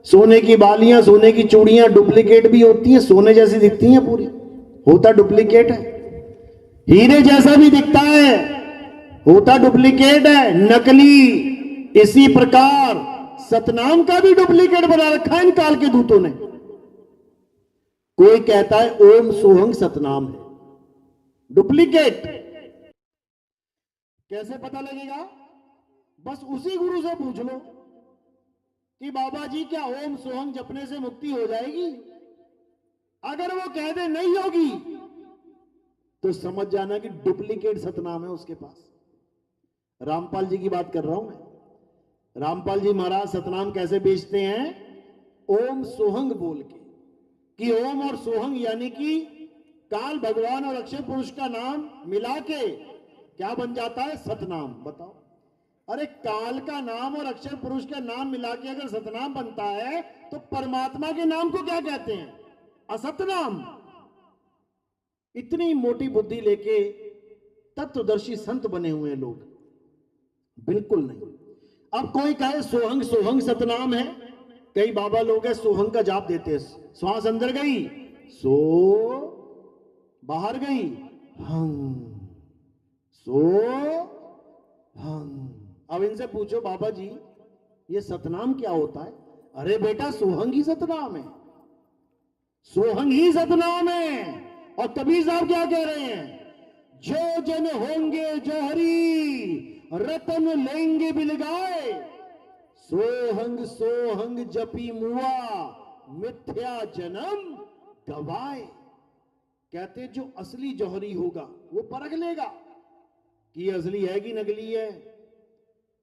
सोने की बालियां, सोने की चूड़ियां डुप्लीकेट भी होती हैं, सोने जैसी दिखती हैं पूरी, होता डुप्लीकेट है। हीरे जैसा भी दिखता है, होता डुप्लीकेट है, नकली। इसी प्रकार सतनाम का भी डुप्लीकेट बना रखा है इन काल के दूतों ने। कोई कहता है ओम सोहंग सतनाम है, डुप्लीकेट। कैसे पता लगेगा? बस उसी गुरु से पूछ लो कि बाबा जी क्या ओम सोहंग जपने से मुक्ति हो जाएगी? अगर वो कह दे नहीं होगी तो समझ जाना कि डुप्लीकेट सतनाम है उसके पास। रामपाल जी की बात कर रहा हूं मैं। रामपाल जी महाराज सतनाम कैसे बेचते हैं? ओम सोहंग बोल के, कि ओम और सोहंग यानी कि काल भगवान और अक्षय पुरुष का नाम मिला के क्या बन जाता है? सतनाम। बताओ, अरे काल का नाम और अक्षर पुरुष का नाम मिला के अगर सतनाम बनता है तो परमात्मा के नाम को क्या कहते हैं? असतनाम। इतनी मोटी बुद्धि लेके तत्वदर्शी संत बने हुए हैं लोग? बिल्कुल नहीं। अब कोई कहे सोहंग सोहंग सतनाम है, कई बाबा लोग हैं सोहंग का जाप देते हैं। श्वास अंदर गई, सो बाहर गई, हंग, सो हंग। अब इनसे पूछो बाबा जी ये सतनाम क्या होता है? अरे बेटा सोहंग ही सतनाम है, सोहंग ही सतनाम है। और कबीर साहब क्या कह रहे हैं? जो जन होंगे जौहरी रतन लेंगे बिलगाए, सोहंग जपी मुआ मिथ्या जन्म गवाए। कहते जो असली जौहरी होगा वो परख लेगा कि ये असली है कि नकली है,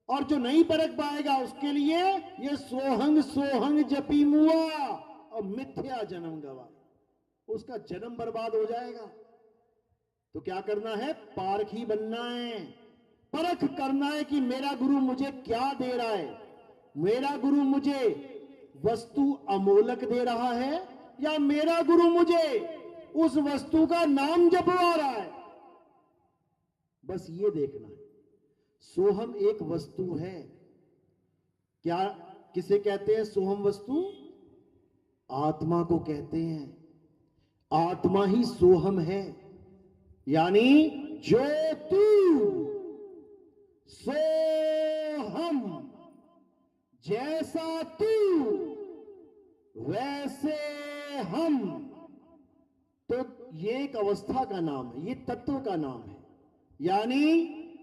और जो नहीं परख पाएगा उसके लिए ये सोहंग जपी मुआ और मिथ्या जन्म गवाए, उसका जन्म बर्बाद हो जाएगा। तो क्या करना है? पारखी बनना है, परख करना है कि मेरा गुरु मुझे क्या दे रहा है। मेरा गुरु मुझे वस्तु अमोलक दे रहा है या मेरा गुरु मुझे उस वस्तु का नाम जपवा रहा है, बस ये देखना है। सोहम एक वस्तु है। क्या किसे कहते हैं सोहम वस्तु? आत्मा को कहते हैं। आत्मा ही सोहम है, यानी जो तू सो हम, जैसा तू वैसे हम। तो ये एक अवस्था का नाम है, ये तत्व का नाम है। यानी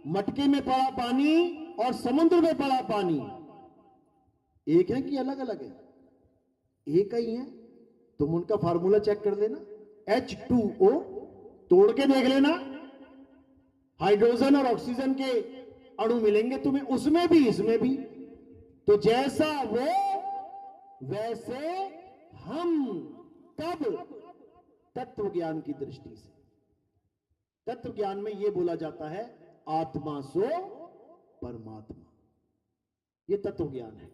मटके में पड़ा पानी और समुद्र में पड़ा पानी एक है कि अलग अलग है? एक ही है। तुम उनका फार्मूला चेक कर लेना, H2O तोड़ के देख लेना, हाइड्रोजन और ऑक्सीजन के अणु मिलेंगे तुम्हें, उसमें भी इसमें भी। तो जैसा वो वैसे हम। कब? तत्व ज्ञान की दृष्टि से। तत्व ज्ञान में यह बोला जाता है आत्मा सो परमात्मा, यह तत्व ज्ञान है।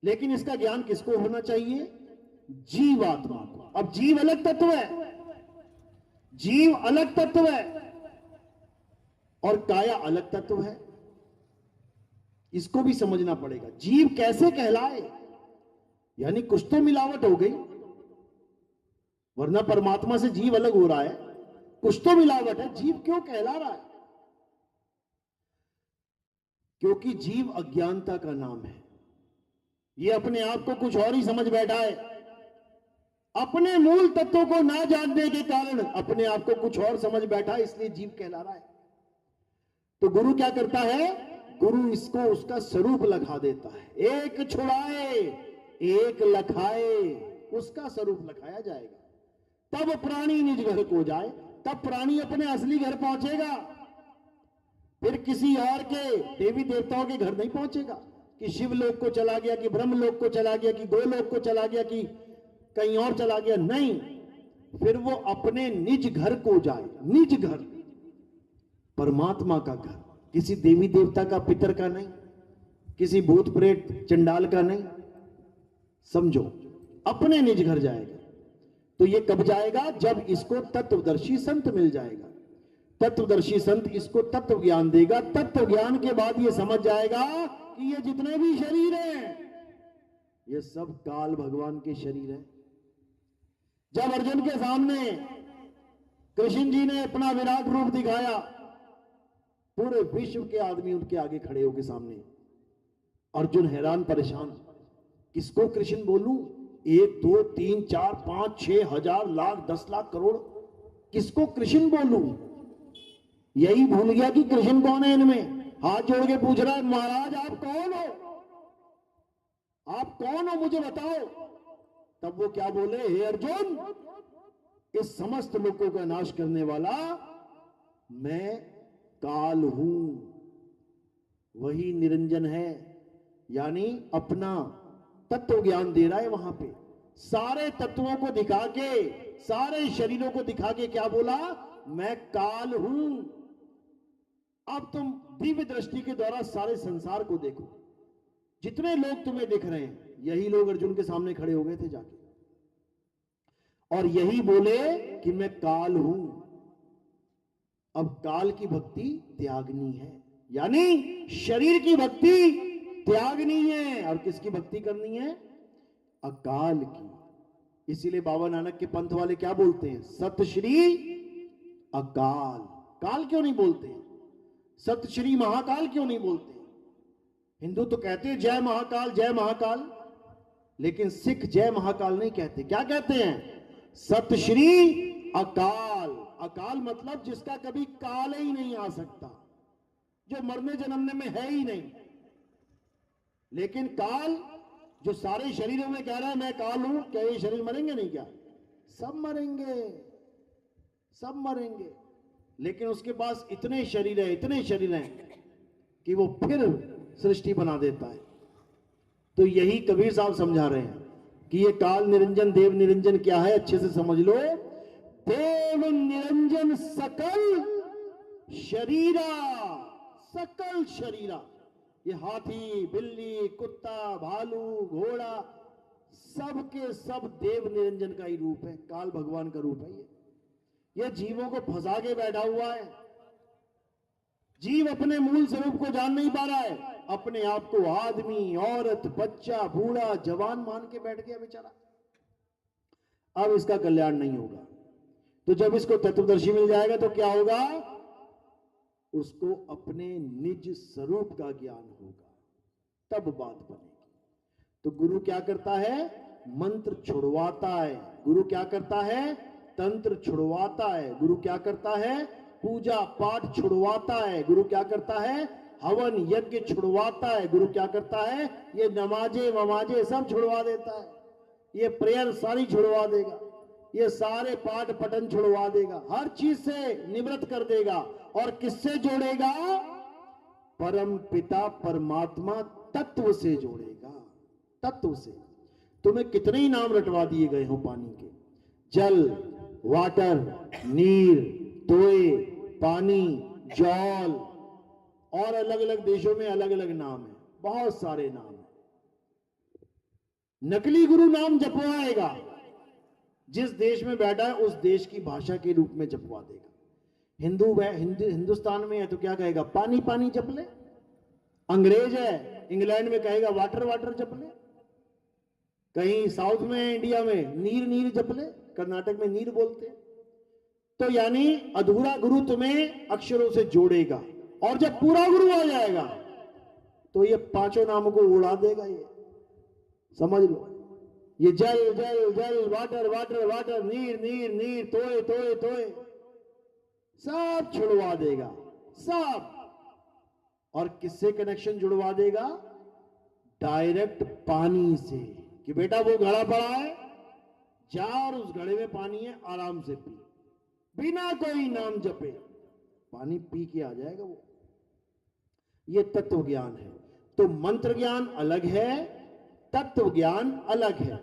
लेकिन इसका ज्ञान किसको होना चाहिए? जीवात्मा को। अब जीव अलग तत्व है, जीव अलग तत्व है और काया अलग तत्व है, इसको भी समझना पड़ेगा। जीव कैसे कहलाए? यानी कुछ तो मिलावट हो गई, वरना परमात्मा से जीव अलग हो रहा है, कुछ तो मिलावट है। जीव क्यों कहला रहा है? क्योंकि जीव अज्ञानता का नाम है। ये अपने आप को कुछ और ही समझ बैठा है, अपने मूल तत्वों को ना जानने के कारण अपने आप को कुछ और समझ बैठा है, इसलिए जीव कहला रहा है। तो गुरु क्या करता है? गुरु इसको उसका स्वरूप लगा देता है। एक छुड़ाए एक लखाए, उसका स्वरूप लखाया जाएगा, तब प्राणी निज घर को जाए, तब प्राणी अपने असली घर पहुंचेगा। फिर किसी और के देवी देवताओं के घर नहीं पहुंचेगा कि शिवलोक को चला गया, कि ब्रह्मलोक को चला गया, कि गोलोक को चला गया, कि कहीं और चला गया। नहीं, फिर वो अपने निज घर को जाए। निज घर, परमात्मा का घर, किसी देवी देवता का, पितर का नहीं, किसी भूत प्रेत चंडाल का नहीं। समझो, अपने निज घर जाएगा। तो ये कब जाएगा? जब इसको तत्वदर्शी संत मिल जाएगा। तत्वदर्शी संत इसको तत्व ज्ञान देगा। तत्व ज्ञान के बाद ये समझ जाएगा कि ये जितने भी शरीर हैं ये सब काल भगवान के शरीर हैं। जब अर्जुन के सामने कृष्ण जी ने अपना विराट रूप दिखाया, पूरे विश्व के आदमी उनके आगे खड़े होके सामने, अर्जुन हैरान परेशान, किसको कृष्ण बोलूं? 1 2 3 4 5 6 हजार लाख 10 लाख करोड़, किसको कृष्ण बोलूं? यही भूल गया कि कृष्ण कौन है इनमें। हाथ जोड़ के पूछ रहा है, महाराज आप कौन हो? आप कौन हो, मुझे बताओ। तब वो क्या बोले? हे अर्जुन, इस समस्त लोगों का नाश करने वाला मैं काल हूं, वही निरंजन है। यानी अपना तत्व ज्ञान दे रहा है वहां पे। सारे तत्वों को दिखा के, सारे शरीरों को दिखा के क्या बोला? मैं काल हूं। अब तुम दिव्य दृष्टि के द्वारा सारे संसार को देखो, जितने लोग तुम्हें दिख रहे हैं, यही लोग अर्जुन के सामने खड़े हो गए थे जाके, और यही बोले कि मैं काल हूं। अब काल की भक्ति त्यागनी है, यानी शरीर की भक्ति त्यागनी है, और किसकी भक्ति करनी है? अकाल की। इसीलिए बाबा नानक के पंथ वाले क्या बोलते हैं? सत श्री अकाल। काल क्यों नहीं बोलते? सत श्री महाकाल क्यों नहीं बोलते? हिंदू तो कहते हैं जय महाकाल जय महाकाल, लेकिन सिख जय महाकाल नहीं कहते। क्या कहते हैं? सत श्री अकाल। अकाल मतलब जिसका कभी काल ही नहीं आ सकता, जो मरने जन्मने में है ही नहीं। लेकिन काल जो सारे शरीरों में कह रहा है मैं काल हूं, क्या ये शरीर मरेंगे नहीं क्या? सब मरेंगे, सब मरेंगे। लेकिन उसके पास इतने शरीर है, इतने शरीर हैं कि वो फिर सृष्टि बना देता है। तो यही कबीर साहब समझा रहे हैं कि ये काल निरंजन देव निरंजन क्या है, अच्छे से समझ लो। देव निरंजन सकल शरीरा, सकल शरीरा। ये हाथी, बिल्ली, कुत्ता, भालू, घोड़ा, सब के सब देव निरंजन का ही रूप है, काल भगवान का रूप है। ये जीवों को फंसा के बैठा हुआ है। जीव अपने मूल स्वरूप को जान नहीं पा रहा है, अपने आप को आदमी, औरत, बच्चा, बूढ़ा, जवान मान के बैठ गया बेचारा। अब इसका कल्याण नहीं होगा। तो जब इसको तत्वदर्शी मिल जाएगा तो क्या होगा? उसको अपने निज स्वरूप का ज्ञान होगा, तब बात बनेगी। तो गुरु क्या करता है? मंत्र छुड़वाता है। गुरु क्या करता है? तंत्र छुड़वाता है। गुरु क्या करता है? पूजा पाठ छुड़वाता है। गुरु क्या करता है? हवन यज्ञ छुड़वाता है। गुरु क्या करता है? ये नमाजे वमाजे सब छुड़वा देता है। ये प्रेयर सारी छुड़वा देगा, ये सारे पाठ पठन छुड़वा देगा, हर चीज से निवृत्त कर देगा। और किससे जोड़ेगा? परम पिता परमात्मा तत्व से जोड़ेगा, तत्व से। तुम्हें कितने ही नाम रटवा दिए गए हो पानी के, जल, वाटर, नीर, तोय, पानी, जल, और अलग अलग देशों में अलग अलग नाम है, बहुत सारे नाम है। नकली गुरु नाम जपवाएगा, जिस देश में बैठा है उस देश की भाषा के रूप में जपवा देगा। हिंदुस्तान में है तो क्या कहेगा? पानी पानी जप ले। अंग्रेज है, इंग्लैंड में कहेगा वाटर वाटर जप ले। कहीं साउथ में, इंडिया में नीर नीर जप ले, कर्नाटक में नीर बोलते। तो यानी अधूरा गुरु तुम्हें अक्षरों से जोड़ेगा, और जब पूरा गुरु आ जाएगा तो ये पांचों नामों को उड़ा देगा। ये समझ लो, ये जल जल जल, वाटर वाटर वाटर, नीर नीर नीर, तोय तोय तोय, सब छुड़वा देगा, सब। और किससे कनेक्शन जुड़वा देगा? डायरेक्ट पानी से, कि बेटा वो घड़ा पड़ा है, जा और उस घड़े में पानी है, आराम से पी, बिना कोई नाम जपे पानी पी के आ जाएगा वो। ये तत्व ज्ञान है। तो मंत्र ज्ञान अलग है, तत्व ज्ञान अलग है।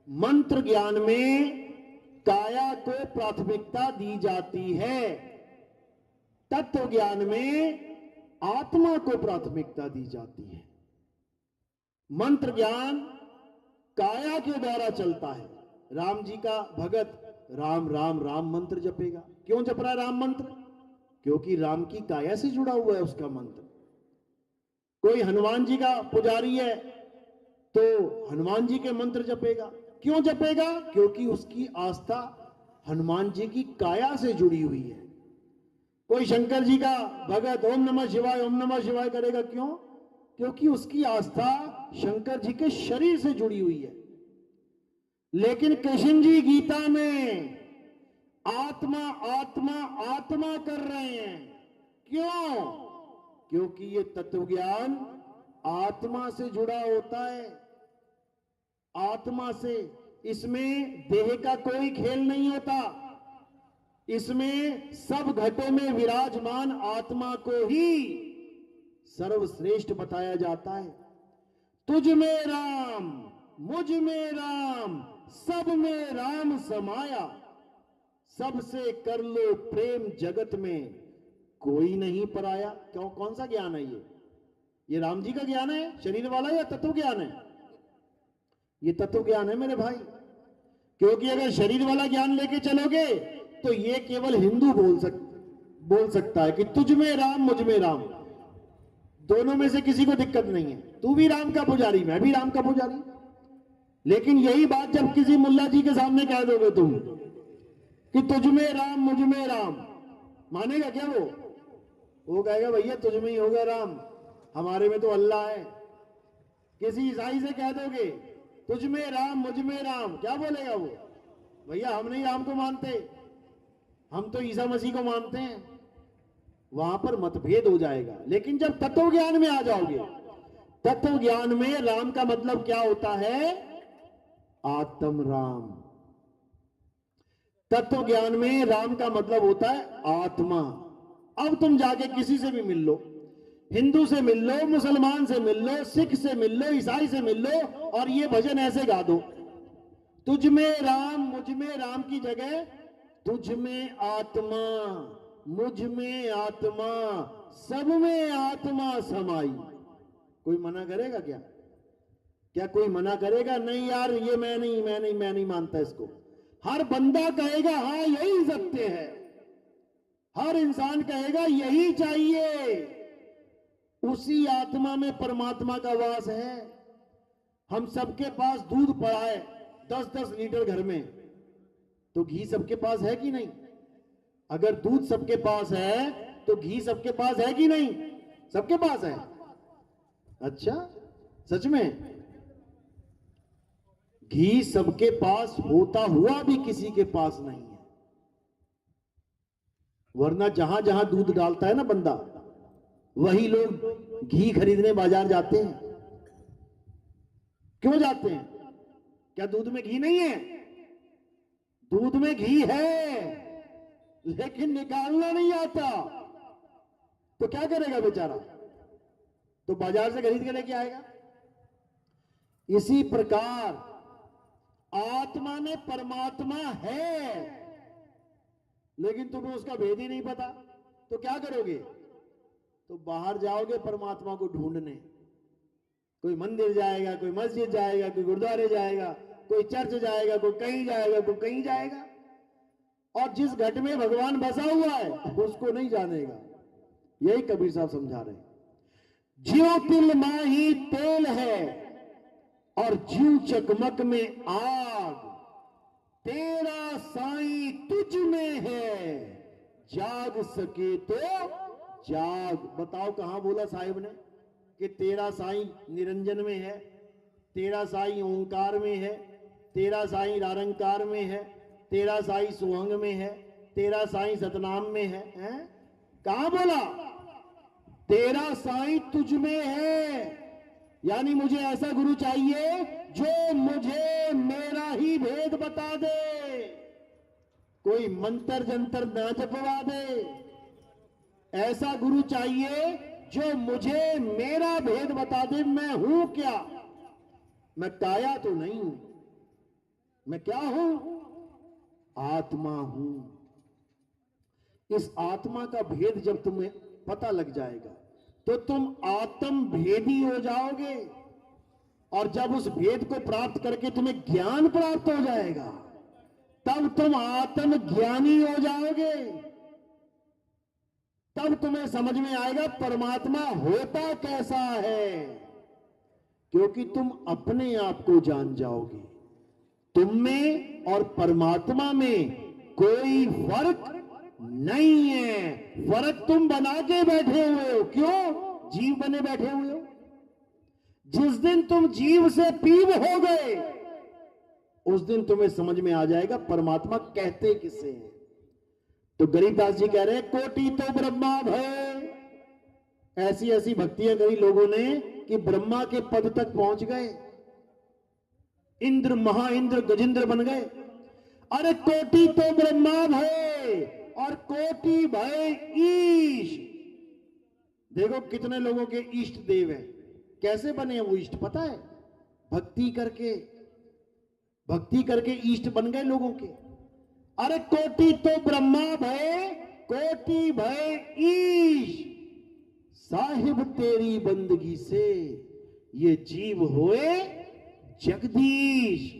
मंत्र ज्ञान में काया को प्राथमिकता दी जाती है, तत्व ज्ञान में आत्मा को प्राथमिकता दी जाती है। मंत्र ज्ञान काया के द्वारा चलता है। राम जी का भगत राम राम राम मंत्र जपेगा। क्यों जप रहा है राम मंत्र? क्योंकि राम की काया से जुड़ा हुआ है उसका मंत्र। कोई हनुमान जी का पुजारी है तो हनुमान जी के मंत्र जपेगा। क्यों जपेगा? क्योंकि उसकी आस्था हनुमान जी की काया से जुड़ी हुई है। कोई शंकर जी का भगत ओम नमः शिवाय करेगा। क्यों? क्योंकि उसकी आस्था शंकर जी के शरीर से जुड़ी हुई है। लेकिन कृष्ण जी गीता में आत्मा आत्मा आत्मा कर रहे हैं। क्यों? क्योंकि ये तत्व ज्ञान आत्मा से जुड़ा होता है, आत्मा से। इसमें देह का कोई खेल नहीं होता, इसमें सब घटों में विराजमान आत्मा को ही सर्वश्रेष्ठ बताया जाता है। तुझ में राम, मुझ में राम, सब में राम समाया, सबसे कर लो प्रेम जगत में कोई नहीं पराया। क्यों? कौन सा ज्ञान है ये राम जी का ज्ञान है शरीर वाला, या तत्व ज्ञान है? ये तत्व ज्ञान है मेरे भाई। क्योंकि अगर शरीर वाला ज्ञान लेके चलोगे तो ये केवल हिंदू बोल सकता है कि तुझ में राम मुझ में राम, दोनों में से किसी को दिक्कत नहीं है। तू भी राम का पुजारी, मैं भी राम का पुजारी। लेकिन यही बात जब किसी मुल्ला जी के सामने कह दोगे तुम कि तुझ में राम मुझ में राम, मानेगा क्या वो? वो कहेगा भैया तुझ में ही होगा राम, हमारे में तो अल्लाह है। किसी ईसाई से कह दोगे तुझ में राम मुझ में राम, क्या बोलेगा वो? भैया हम नहीं राम को मानते, हम तो ईसा मसीह को मानते हैं। वहां पर मतभेद हो जाएगा। लेकिन जब तत्व ज्ञान में आ जाओगे तत्व ज्ञान में राम का मतलब क्या होता है? आत्म राम। तत्व ज्ञान में राम का मतलब होता है आत्मा। अब तुम जाके किसी से भी मिल लो, हिंदू से मिल लो, मुसलमान से मिल लो, सिख से मिल लो, ईसाई से मिल लो, और ये भजन ऐसे गा दो, तुझ में राम मुझ में राम की जगह तुझ में आत्मा मुझ में आत्मा सब में आत्मा समाई। कोई मना करेगा क्या? क्या कोई मना करेगा? नहीं यार, ये मैं नहीं मानता इसको। हर बंदा कहेगा हाँ यही सत्य है, हर इंसान कहेगा यही चाहिए। उसी आत्मा में परमात्मा का वास है। हम सबके पास दूध पड़ा है 10-10 लीटर घर में, तो घी सबके पास है कि नहीं? अगर दूध सबके पास है तो घी सबके पास है कि नहीं? सबके पास है। अच्छा, सच में घी सबके पास होता हुआ भी किसी के पास नहीं है। वरना जहां जहां दूध डालता है ना बंदा, वही लोग घी खरीदने बाजार जाते हैं। क्यों जाते हैं? क्या दूध में घी नहीं है? दूध में घी है, लेकिन निकालना नहीं आता। तो क्या करेगा बेचारा? तो बाजार से खरीद के लेके आएगा। इसी प्रकार आत्मा में परमात्मा है, लेकिन तुम्हें उसका भेद ही नहीं पता, तो क्या करोगे? तो बाहर जाओगे परमात्मा को ढूंढने। कोई मंदिर जाएगा, कोई मस्जिद जाएगा, कोई गुरुद्वारे जाएगा, कोई चर्च जाएगा, कोई कहीं जाएगा, कोई कहीं जाएगा, और जिस घट में भगवान बसा हुआ है उसको नहीं जानेगा। यही कबीर साहब समझा रहे हैं। ज्यों तिल माही तेल है और ज्यों चकमक में आग, तेरा साईं तुझ में है, जाग सके तो जाग। बताओ कहां बोला साहिब ने कि तेरा साईं निरंजन में है, तेरा साईं ओंकार में है, तेरा साईं निरंकार में है, तेरा साईं सुहंग में है, तेरा साईं सतनाम में है? कहां बोला? तेरा साईं तुझ में है। यानी मुझे ऐसा गुरु चाहिए जो मुझे मेरा ही भेद बता दे, कोई मंत्र जंतर ना जपवा दे। ऐसा गुरु चाहिए जो मुझे मेरा भेद बता दे। मैं हूं क्या? मैं काया तो नहीं हूं। मैं क्या हूं? आत्मा हूं। इस आत्मा का भेद जब तुम्हें पता लग जाएगा तो तुम आत्म भेदी हो जाओगे, और जब उस भेद को प्राप्त करके तुम्हें ज्ञान प्राप्त हो जाएगा तब तुम आत्म ज्ञानी हो जाओगे। तब तुम्हें समझ में आएगा परमात्मा होता कैसा है, क्योंकि तुम अपने आप को जान जाओगे। तुम में और परमात्मा में कोई फर्क नहीं है। फर्क तुम बना के बैठे हुए हो। क्यों? जीव बने बैठे हुए हो। जिस दिन तुम जीव से पीव हो गए उस दिन तुम्हें समझ में आ जाएगा परमात्मा कहते किसे हैं। तो गरीबदास जी कह रहे हैं कोटि तो ब्रह्मा भय। ऐसी ऐसी भक्तियां करी लोगों ने कि ब्रह्मा के पद तक पहुंच गए, इंद्र महाइंद्र गजेंद्र बन गए। अरे कोटि तो ब्रह्मा भय और कोटि भय ईश। देखो कितने लोगों के इष्ट देव हैं। कैसे बने हैं वो इष्ट पता है? भक्ति करके इष्ट बन गए लोगों के। अरे कोटि तो ब्रह्मा भय कोटि भय ईश, साहिब तेरी बंदगी से ये जीव होए जगदीश।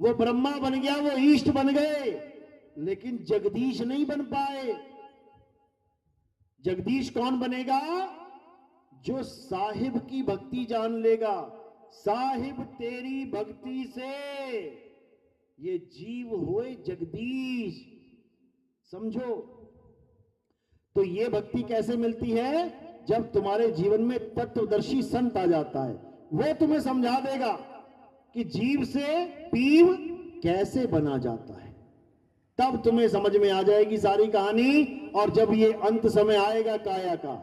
वो ब्रह्मा बन गया, वो ईष्ट बन गए, लेकिन जगदीश नहीं बन पाए। जगदीश कौन बनेगा? जो साहिब की भक्ति जान लेगा। साहिब तेरी भक्ति से ये जीव होए जगदीश। समझो। तो ये भक्ति कैसे मिलती है? जब तुम्हारे जीवन में तत्वदर्शी संत आ जाता है, वो तुम्हें समझा देगा कि जीव से पीव कैसे बना जाता है। तब तुम्हें समझ में आ जाएगी सारी कहानी। और जब ये अंत समय आएगा काया का,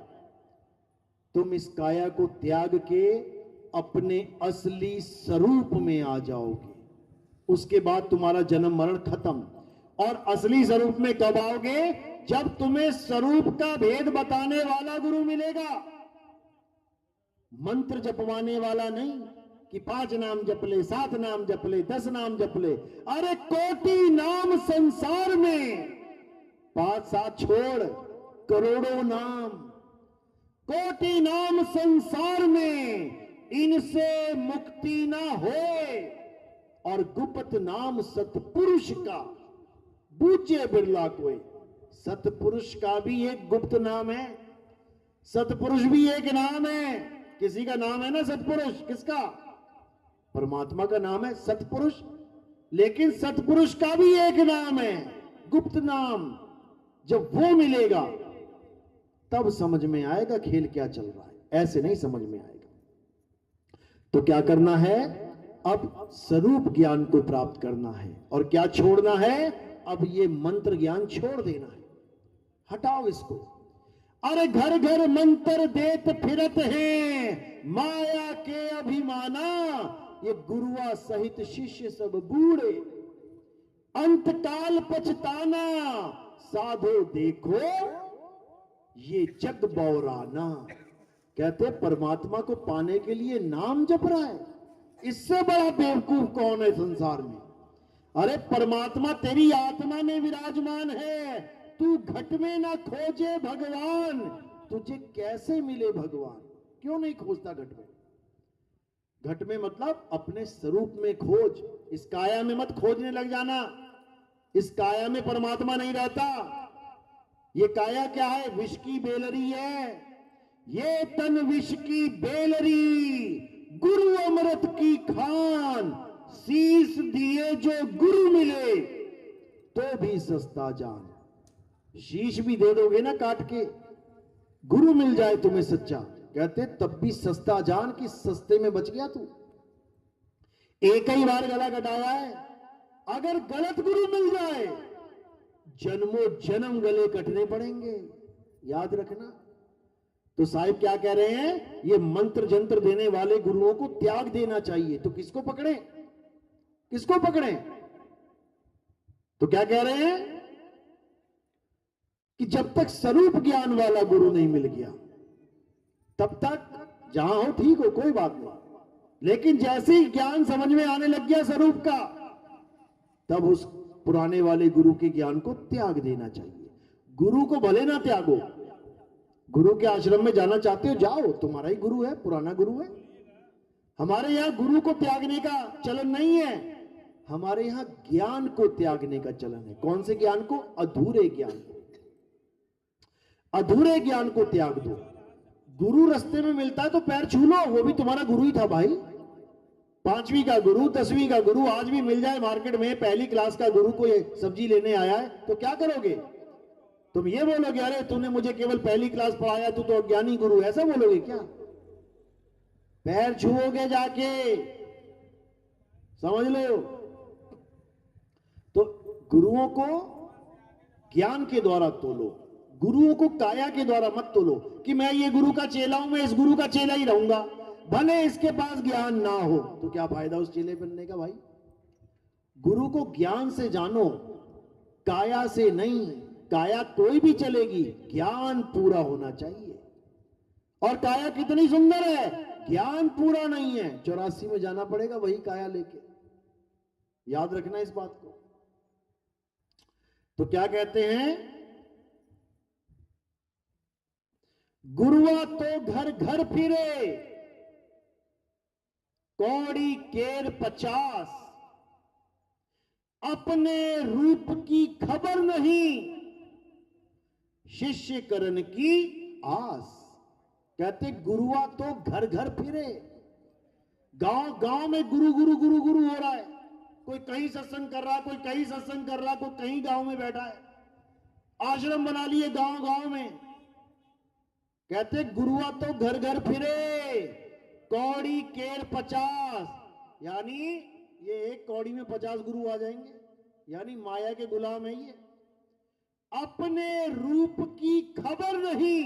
तुम इस काया को त्याग के अपने असली स्वरूप में आ जाओगे। उसके बाद तुम्हारा जन्म मरण खत्म। और असली स्वरूप में कब आओगे? जब तुम्हें स्वरूप का भेद बताने वाला गुरु मिलेगा। मंत्र जपवाने वाला नहीं कि 5 नाम जप ले, 7 नाम जप ले, 10 नाम जप ले। अरे कोटि नाम संसार में, 5-7 छोड़, करोड़ों नाम, कोटि नाम संसार में, इनसे मुक्ति ना होए। और गुप्त नाम सतपुरुष का बूझे बिरला कोई। सतपुरुष का भी एक गुप्त नाम है, सतपुरुष भी एक नाम है। किसी का नाम है ना सतपुरुष, किसका? परमात्मा का नाम है सतपुरुष। लेकिन सतपुरुष का भी एक नाम है, गुप्त नाम। जब वो मिलेगा तब समझ में आएगा खेल क्या चल रहा है, ऐसे नहीं समझ में आएगा। तो क्या करना है? अब स्वरूप ज्ञान को प्राप्त करना है। और क्या छोड़ना है? अब ये मंत्र ज्ञान छोड़ देना है, हटाओ इसको। अरे घर घर मंत्र देत फिरत हैं, माया के अभिमाना, ये गुरुआ सहित शिष्य सब बूढ़े, अंत काल पछताना, साधो देखो ये जग बौराना। कहते परमात्मा को पाने के लिए नाम जप रहा है, इससे बड़ा बेवकूफ कौन है संसार में? अरे परमात्मा तेरी आत्मा में विराजमान है, तू घट में ना खोजे भगवान। तुझे कैसे मिले भगवान? क्यों नहीं खोजता घट में? घट में मतलब अपने स्वरूप में खोज, इस काया में मत खोजने लग जाना। इस काया में परमात्मा नहीं रहता। ये काया क्या है? विष की बेलरी है। ये तन विष की बेलरी, गुरु अमृत की खान, शीश दिए जो गुरु मिले तो भी सस्ता जान। शीश भी दे दोगे ना काट के, गुरु मिल जाए तुम्हें सच्चा, कहते तब भी सस्ता जान कि सस्ते में बच गया तू। एक ही बार गला कटाया है, अगर गलत गुरु मिल जाए जन्मों जन्म गले कटने पड़ेंगे, याद रखना। तो साहिब क्या कह रहे हैं? ये मंत्र जंत्र देने वाले गुरुओं को त्याग देना चाहिए। तो किसको पकड़े? किसको पकड़े? तो क्या कह रहे हैं कि जब तक स्वरूप ज्ञान वाला गुरु नहीं मिल गया तब तक जहां हो ठीक हो, कोई बात नहीं। लेकिन जैसे ही ज्ञान समझ में आने लग गया स्वरूप का, तब उस पुराने वाले गुरु के ज्ञान को त्याग देना चाहिए। गुरु को भले ना त्यागो, गुरु के आश्रम में जाना चाहते हो जाओ, तुम्हारा ही गुरु है, पुराना गुरु है। हमारे यहां गुरु को त्यागने का चलन नहीं है, हमारे यहां ज्ञान को त्यागने का चलन है। कौन से ज्ञान को? अधूरे ज्ञान को। अधूरे ज्ञान को त्याग दो। गुरु रास्ते में मिलता है तो पैर छू लो, वो भी तुम्हारा गुरु ही था भाई। 5वीं का गुरु, 10वीं का गुरु आज भी मिल जाए मार्केट में, पहली क्लास का गुरु को ये सब्जी लेने आया है, तो क्या करोगे? तुम ये बोलोगे अरे तूने मुझे केवल पहली क्लास पढ़ाया, तू तो अज्ञानी गुरु, ऐसा बोलोगे क्या? पैर छुओगे जाके, समझ लो। तो गुरुओं को ज्ञान के द्वारा तोलो, गुरुओं को काया के द्वारा मत तोलो कि मैं ये गुरु का चेला हूं, मैं इस गुरु का चेला ही रहूंगा, भले इसके पास ज्ञान ना हो। तो क्या फायदा उस चेले बनने का भाई? गुरु को ज्ञान से जानो, काया से नहीं। काया कोई भी चलेगी, ज्ञान पूरा होना चाहिए। और काया कितनी सुंदर है, ज्ञान पूरा नहीं है, 84 में जाना पड़ेगा वही काया लेके। याद रखना इस बात को। तो क्या कहते हैं? गुरुआ तो घर घर फिरे, कौड़ी केर 50, अपने रूप की खबर नहीं, शिष्य करण की आस। कहते गुरुआ तो घर घर फिरे, गांव गांव में गुरु गुरु गुरु गुरु हो रहा है। कोई कहीं सत्संग कर रहा, कोई कहीं सत्संग कर रहा, कोई कहीं गांव में बैठा है, आश्रम बना लिए गांव गांव में। कहते गुरुआ तो घर घर फिरे, कौड़ी केर 50, यानी ये एक कौड़ी में 50 गुरु आ जाएंगे, यानी माया के गुलाम है ये। अपने रूप की खबर नहीं,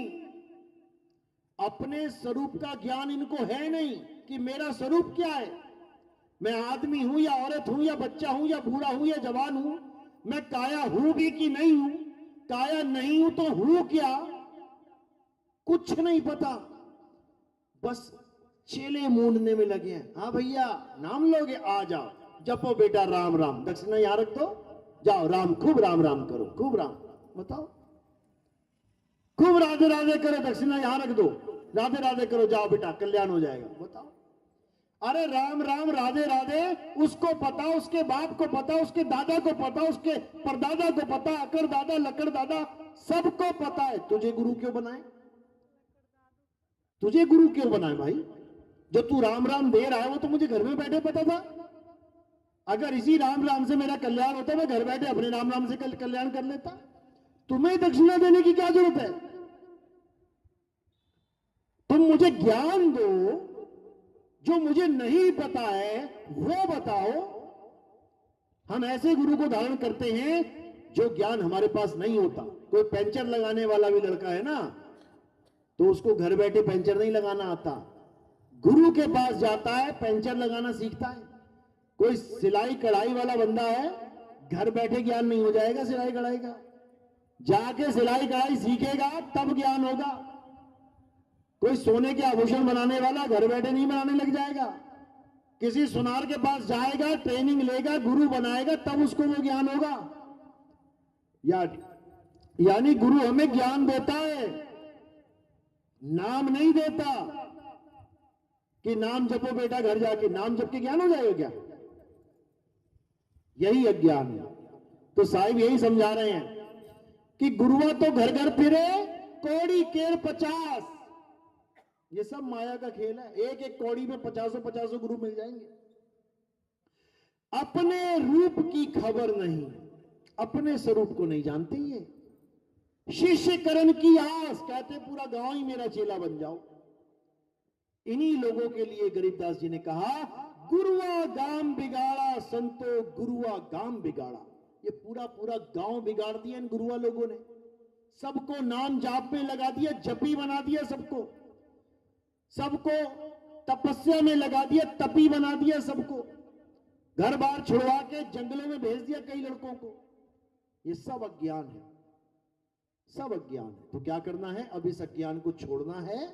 अपने स्वरूप का ज्ञान इनको है नहीं। कि मेरा स्वरूप क्या है, मैं आदमी हूं या औरत हूं या बच्चा हूं या बूढ़ा हूं या जवान हूं, मैं काया हूं भी कि नहीं हूं, काया नहीं हूं तो हूं क्या, कुछ नहीं पता, बस चेले मूंढने में लगे हैं। हाँ भैया नाम लोगे, आ जाओ, जपो बेटा राम राम, दक्षिणा यहां रख दो, जाओ राम खूब राम राम करो, खूब राम, बताओ खूब राधे राधे करो, दक्षिणा यहां रख दो, राधे राधे करो, जाओ बेटा कल्याण हो जाएगा, बताओ। अरे राम राम राधे राधे उसको पता, उसके बाप को पता, उसके दादा को पता, उसके परदादा को पता, अकर दादा लकड़ दादा सबको पता है, तुझे गुरु क्यों बनाए, तुझे गुरु क्यों बनाए भाई, जो तू राम राम दे रहा है वो तो मुझे घर में बैठे पता था, अगर इसी राम राम से मेरा कल्याण होता मैं घर बैठे अपने राम राम से कल्याण कर लेता, तुम्हें दक्षिणा देने की क्या जरूरत है, तुम मुझे ज्ञान दो, जो मुझे नहीं पता है वो बताओ। हम ऐसे गुरु को धारण करते हैं जो ज्ञान हमारे पास नहीं होता। कोई पंचर लगाने वाला भी लड़का है ना, तो उसको घर बैठे पंचर नहीं लगाना आता, गुरु के पास जाता है पंचर लगाना सीखता है। कोई सिलाई कढ़ाई वाला बंदा है, घर बैठे ज्ञान नहीं हो जाएगा सिलाई कढ़ाई का, जाके सिलाई कढ़ाई सीखेगा तब ज्ञान होगा। कोई सोने के आभूषण बनाने वाला घर बैठे नहीं बनाने लग जाएगा, किसी सुनार के पास जाएगा, ट्रेनिंग लेगा, गुरु बनाएगा, तब उसको वो ज्ञान होगा। यानी गुरु हमें ज्ञान देता है, नाम नहीं देता कि नाम जपो बेटा घर जाके, नाम जप के ज्ञान हो जाएगा क्या, यही अज्ञान है। तो साहिब यही समझा रहे हैं कि गुरुआ तो घर घर फिरे, कौड़ी केर 50, ये सब माया का खेल है, एक एक कौड़ी में 50 गुरु मिल जाएंगे। अपने रूप की खबर नहीं, अपने स्वरूप को नहीं जानते ये, शिष्य करण की आस, कहते पूरा गांव ही मेरा चेला बन जाओ। इन्हीं लोगों के लिए गरीबदास जी ने कहा, गुरुआ गांव बिगाड़ा संतो, गुरुआ गांव बिगाड़ा। ये पूरा पूरा गांव बिगाड़ दिया इन गुरुआ लोगों ने, सबको नाम जाप में लगा दिया, जपी बना दिया, सबको तपस्या में लगा दिया, तपी बना दिया, सबको घर बार छुड़वा के जंगलों में भेज दिया कई लड़कों को। ये सब अज्ञान है, सब अज्ञान है। तो क्या करना है, अब इस अज्ञान को छोड़ना है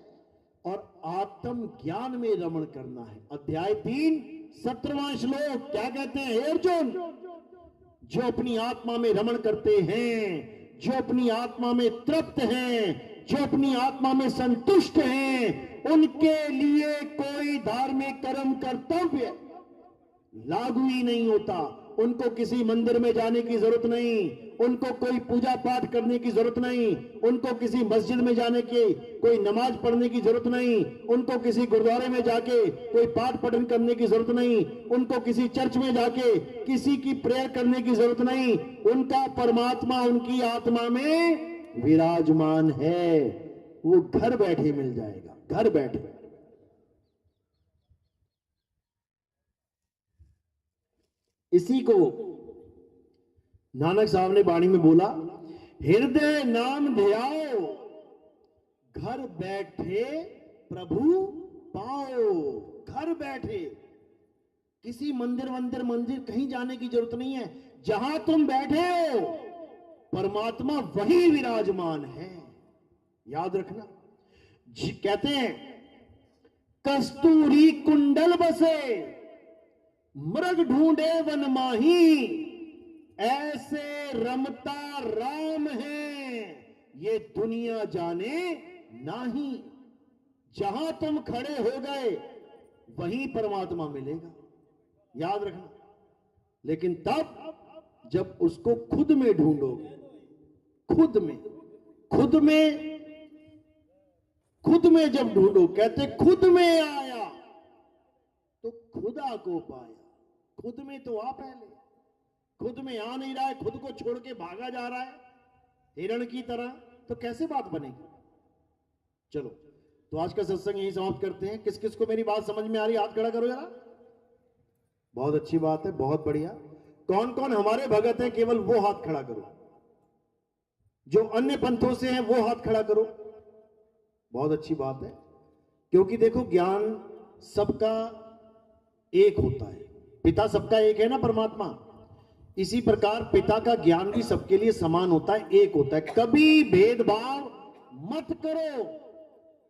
और आत्म ज्ञान में रमण करना है। अध्याय 3 17वां श्लोक क्या कहते हैं, हे अर्जुन, जो अपनी आत्मा में रमण करते हैं, जो अपनी आत्मा में तृप्त हैं, जो अपनी आत्मा में संतुष्ट हैं, उनके लिए कोई धार्मिक कर्म कर्तव्य लागू ही नहीं होता। उनको किसी मंदिर में जाने की जरूरत नहीं, उनको कोई पूजा पाठ करने की जरूरत नहीं, उनको किसी मस्जिद में जाने की, कोई नमाज पढ़ने की जरूरत नहीं, उनको किसी गुरुद्वारे में जाके कोई पाठ पठन करने की जरूरत नहीं, उनको किसी चर्च में जाके किसी की प्रेयर करने की जरूरत नहीं। उनका परमात्मा उनकी आत्मा में विराजमान है, वो घर बैठे मिल जाएगा, घर बैठे। इसी को नानक साहब ने वाणी में बोला, हृदय नाम ध्याओ, घर बैठे प्रभु पाओ। घर बैठे, किसी मंदिर कहीं जाने की जरूरत नहीं है, जहां तुम बैठे हो परमात्मा वही विराजमान है, याद रखना। कहते हैं कस्तूरी कुंडल बसे, मृग ढूंढे वन माही, ऐसे रमता राम है, ये दुनिया जाने नाही। जहां तुम खड़े हो गए वहीं परमात्मा मिलेगा, याद रखना। लेकिन तब जब उसको खुद में ढूंढोगे, खुद में जब ढूंढो, कहते खुद में आया तो खुदा को पाया। खुद में तो आ पहले, खुद में आ नहीं रहा है, खुद को छोड़ के भागा जा रहा है हिरण की तरह, तो कैसे बात बनेगी। चलो तो आज का सत्संग यही समाप्त करते हैं। किस किस को मेरी बात समझ में आ रही है, हाथ खड़ा करो जरा। बहुत अच्छी बात है, बहुत बढ़िया। कौन कौन हमारे भगत हैं, केवल वो हाथ खड़ा करो। जो अन्य पंथों से हैं वो हाथ खड़ा करो। बहुत अच्छी बात है, क्योंकि देखो ज्ञान सबका एक होता है, पिता सबका एक है ना परमात्मा। इसी प्रकार पिता का ज्ञान भी सबके लिए समान होता है, एक होता है। कभी भेदभाव मत करो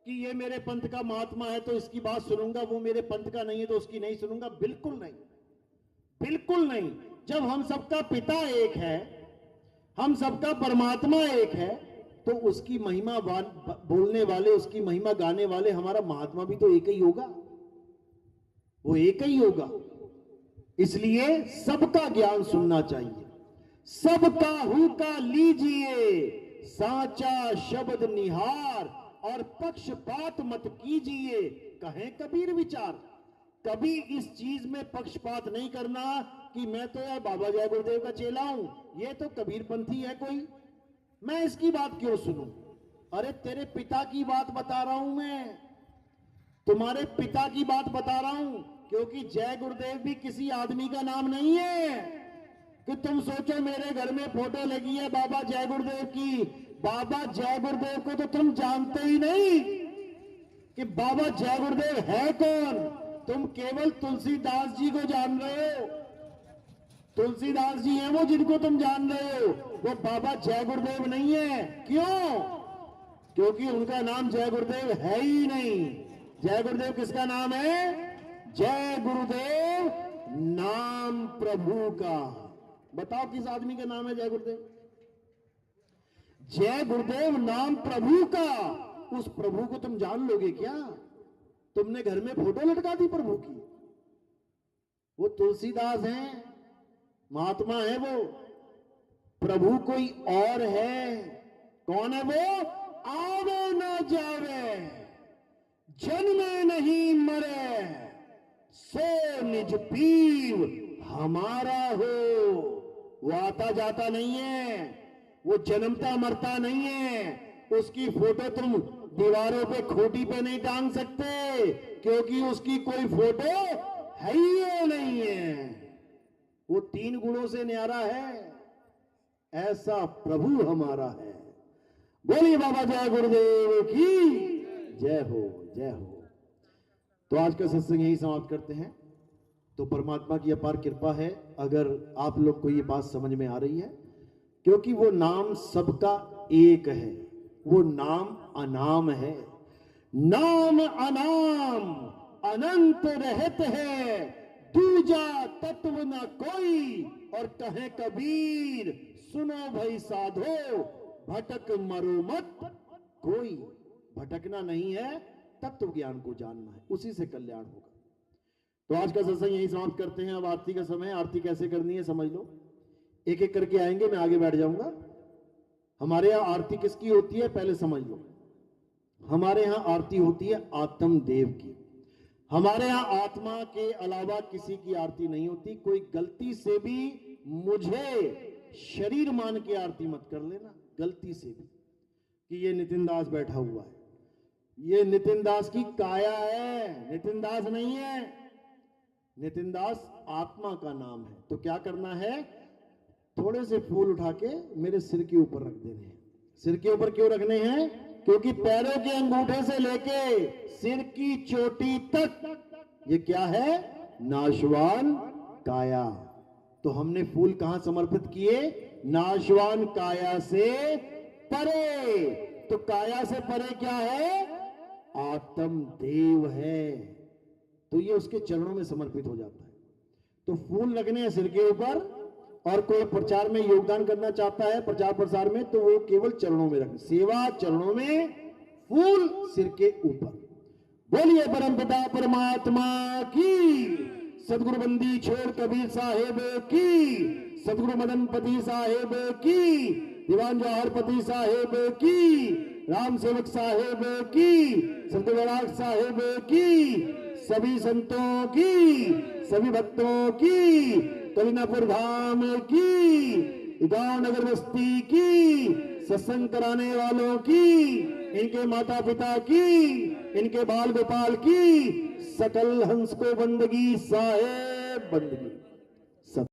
कि ये मेरे पंथ का महात्मा है तो इसकी बात सुनूंगा, वो मेरे पंथ का नहीं है तो उसकी नहीं सुनूंगा। बिल्कुल नहीं, बिल्कुल नहीं। जब हम सबका पिता एक है, हम सबका परमात्मा एक है, तो उसकी महिमा बोलने वाले, उसकी महिमा गाने वाले हमारा महात्मा भी तो एक ही होगा, वो एक ही होगा। इसलिए सबका ज्ञान सुनना चाहिए। सबका हुका लीजिए, साचा शब्द निहार, और पक्षपात मत कीजिए, कहें कबीर विचार। कभी इस चीज में पक्षपात नहीं करना कि मैं तो यार बाबा जय गुरुदेव का चेला हूं, ये तो कबीरपंथी है कोई, मैं इसकी बात क्यों सुनूं। अरे तेरे पिता की बात बता रहा हूं, मैं तुम्हारे पिता की बात बता रहा हूं। क्योंकि जय गुरुदेव भी किसी आदमी का नाम नहीं है कि तुम सोचो मेरे घर में फोटो लगी है बाबा जय गुरुदेव की। बाबा जय गुरुदेव को तो तुम जानते ही नहीं कि बाबा जय गुरुदेव है कौन। तुम केवल तुलसीदास जी को जान रहे हो, तुलसीदास जी हैं वो जिनको तुम जान रहे हो, वो बाबा जय गुरुदेव नहीं है। क्यों? क्योंकि उनका नाम जय गुरुदेव है ही नहीं। जय गुरुदेव किसका नाम है? जय गुरुदेव नाम प्रभु का। बताओ किस आदमी का नाम है जय गुरुदेव? जय गुरुदेव नाम प्रभु का। उस प्रभु को तुम जान लोगे क्या? तुमने घर में फोटो लटका दी प्रभु की। वो तुलसीदास हैं, महात्मा है वो। प्रभु कोई और है। कौन है वो? आवे ना जावे, जन्मे नहीं मरे, सो निज पीव हमारा हो। वो आता जाता नहीं है, वो जन्मता मरता नहीं है। उसकी फोटो तुम दीवारों पे, खूंटी पे नहीं टांग सकते, क्योंकि उसकी कोई फोटो है ही नहीं है। वो 3 गुणों से न्यारा है। ऐसा प्रभु हमारा है। बोलिए बाबा जय गुरुदेव की जय हो, जय हो। तो आज का सत्संग यही समाप्त करते हैं। तो परमात्मा की अपार कृपा है अगर आप लोग को ये बात समझ में आ रही है, क्योंकि वो नाम सबका एक है, वो नाम अनाम है। नाम अनाम अनंत रहत है, दूजा तत्व न कोई। और कहे कबीर सुनो भाई साधो, भटक मरो मत कोई। भटकना नहीं है, तत्व ज्ञान को जानना है, उसी से कल्याण होगा। तो आज का सत्संग यही समाप्त करते हैं। अब आरती का समय है। आरती कैसे करनी है समझ लो। एक एक करके आएंगे, मैं आगे बैठ जाऊंगा। हमारे यहां आरती किसकी होती है पहले समझ लो। हमारे यहां आरती होती है आत्मदेव की। हमारे यहां आत्मा के अलावा किसी की आरती नहीं होती। कोई गलती से भी मुझे शरीर मान के आरती मत कर लेना, गलती से भी, कि ये नितिन दास बैठा हुआ है, ये नितिन दास की काया है, नितिन दास नहीं है। नितिन दास आत्मा का नाम है। तो क्या करना है? थोड़े से फूल उठा के मेरे सिर के ऊपर रख देने हैं। सिर के ऊपर क्यों रखने हैं? क्योंकि पैरों के अंगूठे से लेके सिर की चोटी तक ये क्या है? नाशवान काया। तो हमने फूल कहां समर्पित किए? नाशवान काया से परे। तो काया से परे क्या है? आत्मदेव है। तो ये उसके चरणों में समर्पित हो जाता है। तो फूल लगने हैं सिर के ऊपर। और कोई प्रचार में योगदान करना चाहता है, प्रचार प्रसार में, तो वो केवल चरणों में रखें। सेवा चरणों में, फूल सिर के ऊपर। बोलिए परमपिता परमात्मा की, सदगुरु बंदी छोड़ कबीर साहेब की, सदगुरु मदनपति साहेब की, दीवान जौहरपति साहेब की, राम सेवक साहेब की, संत वैराग साहेब की, सभी संतों की, सभी भक्तों की, कलीनापुर धाम की, गांव नगर बस्ती की, सत्संग कराने वालों की, इनके माता पिता की, इनके बाल गोपाल की, सकल हंस को बंदगी साहेब बंदगी।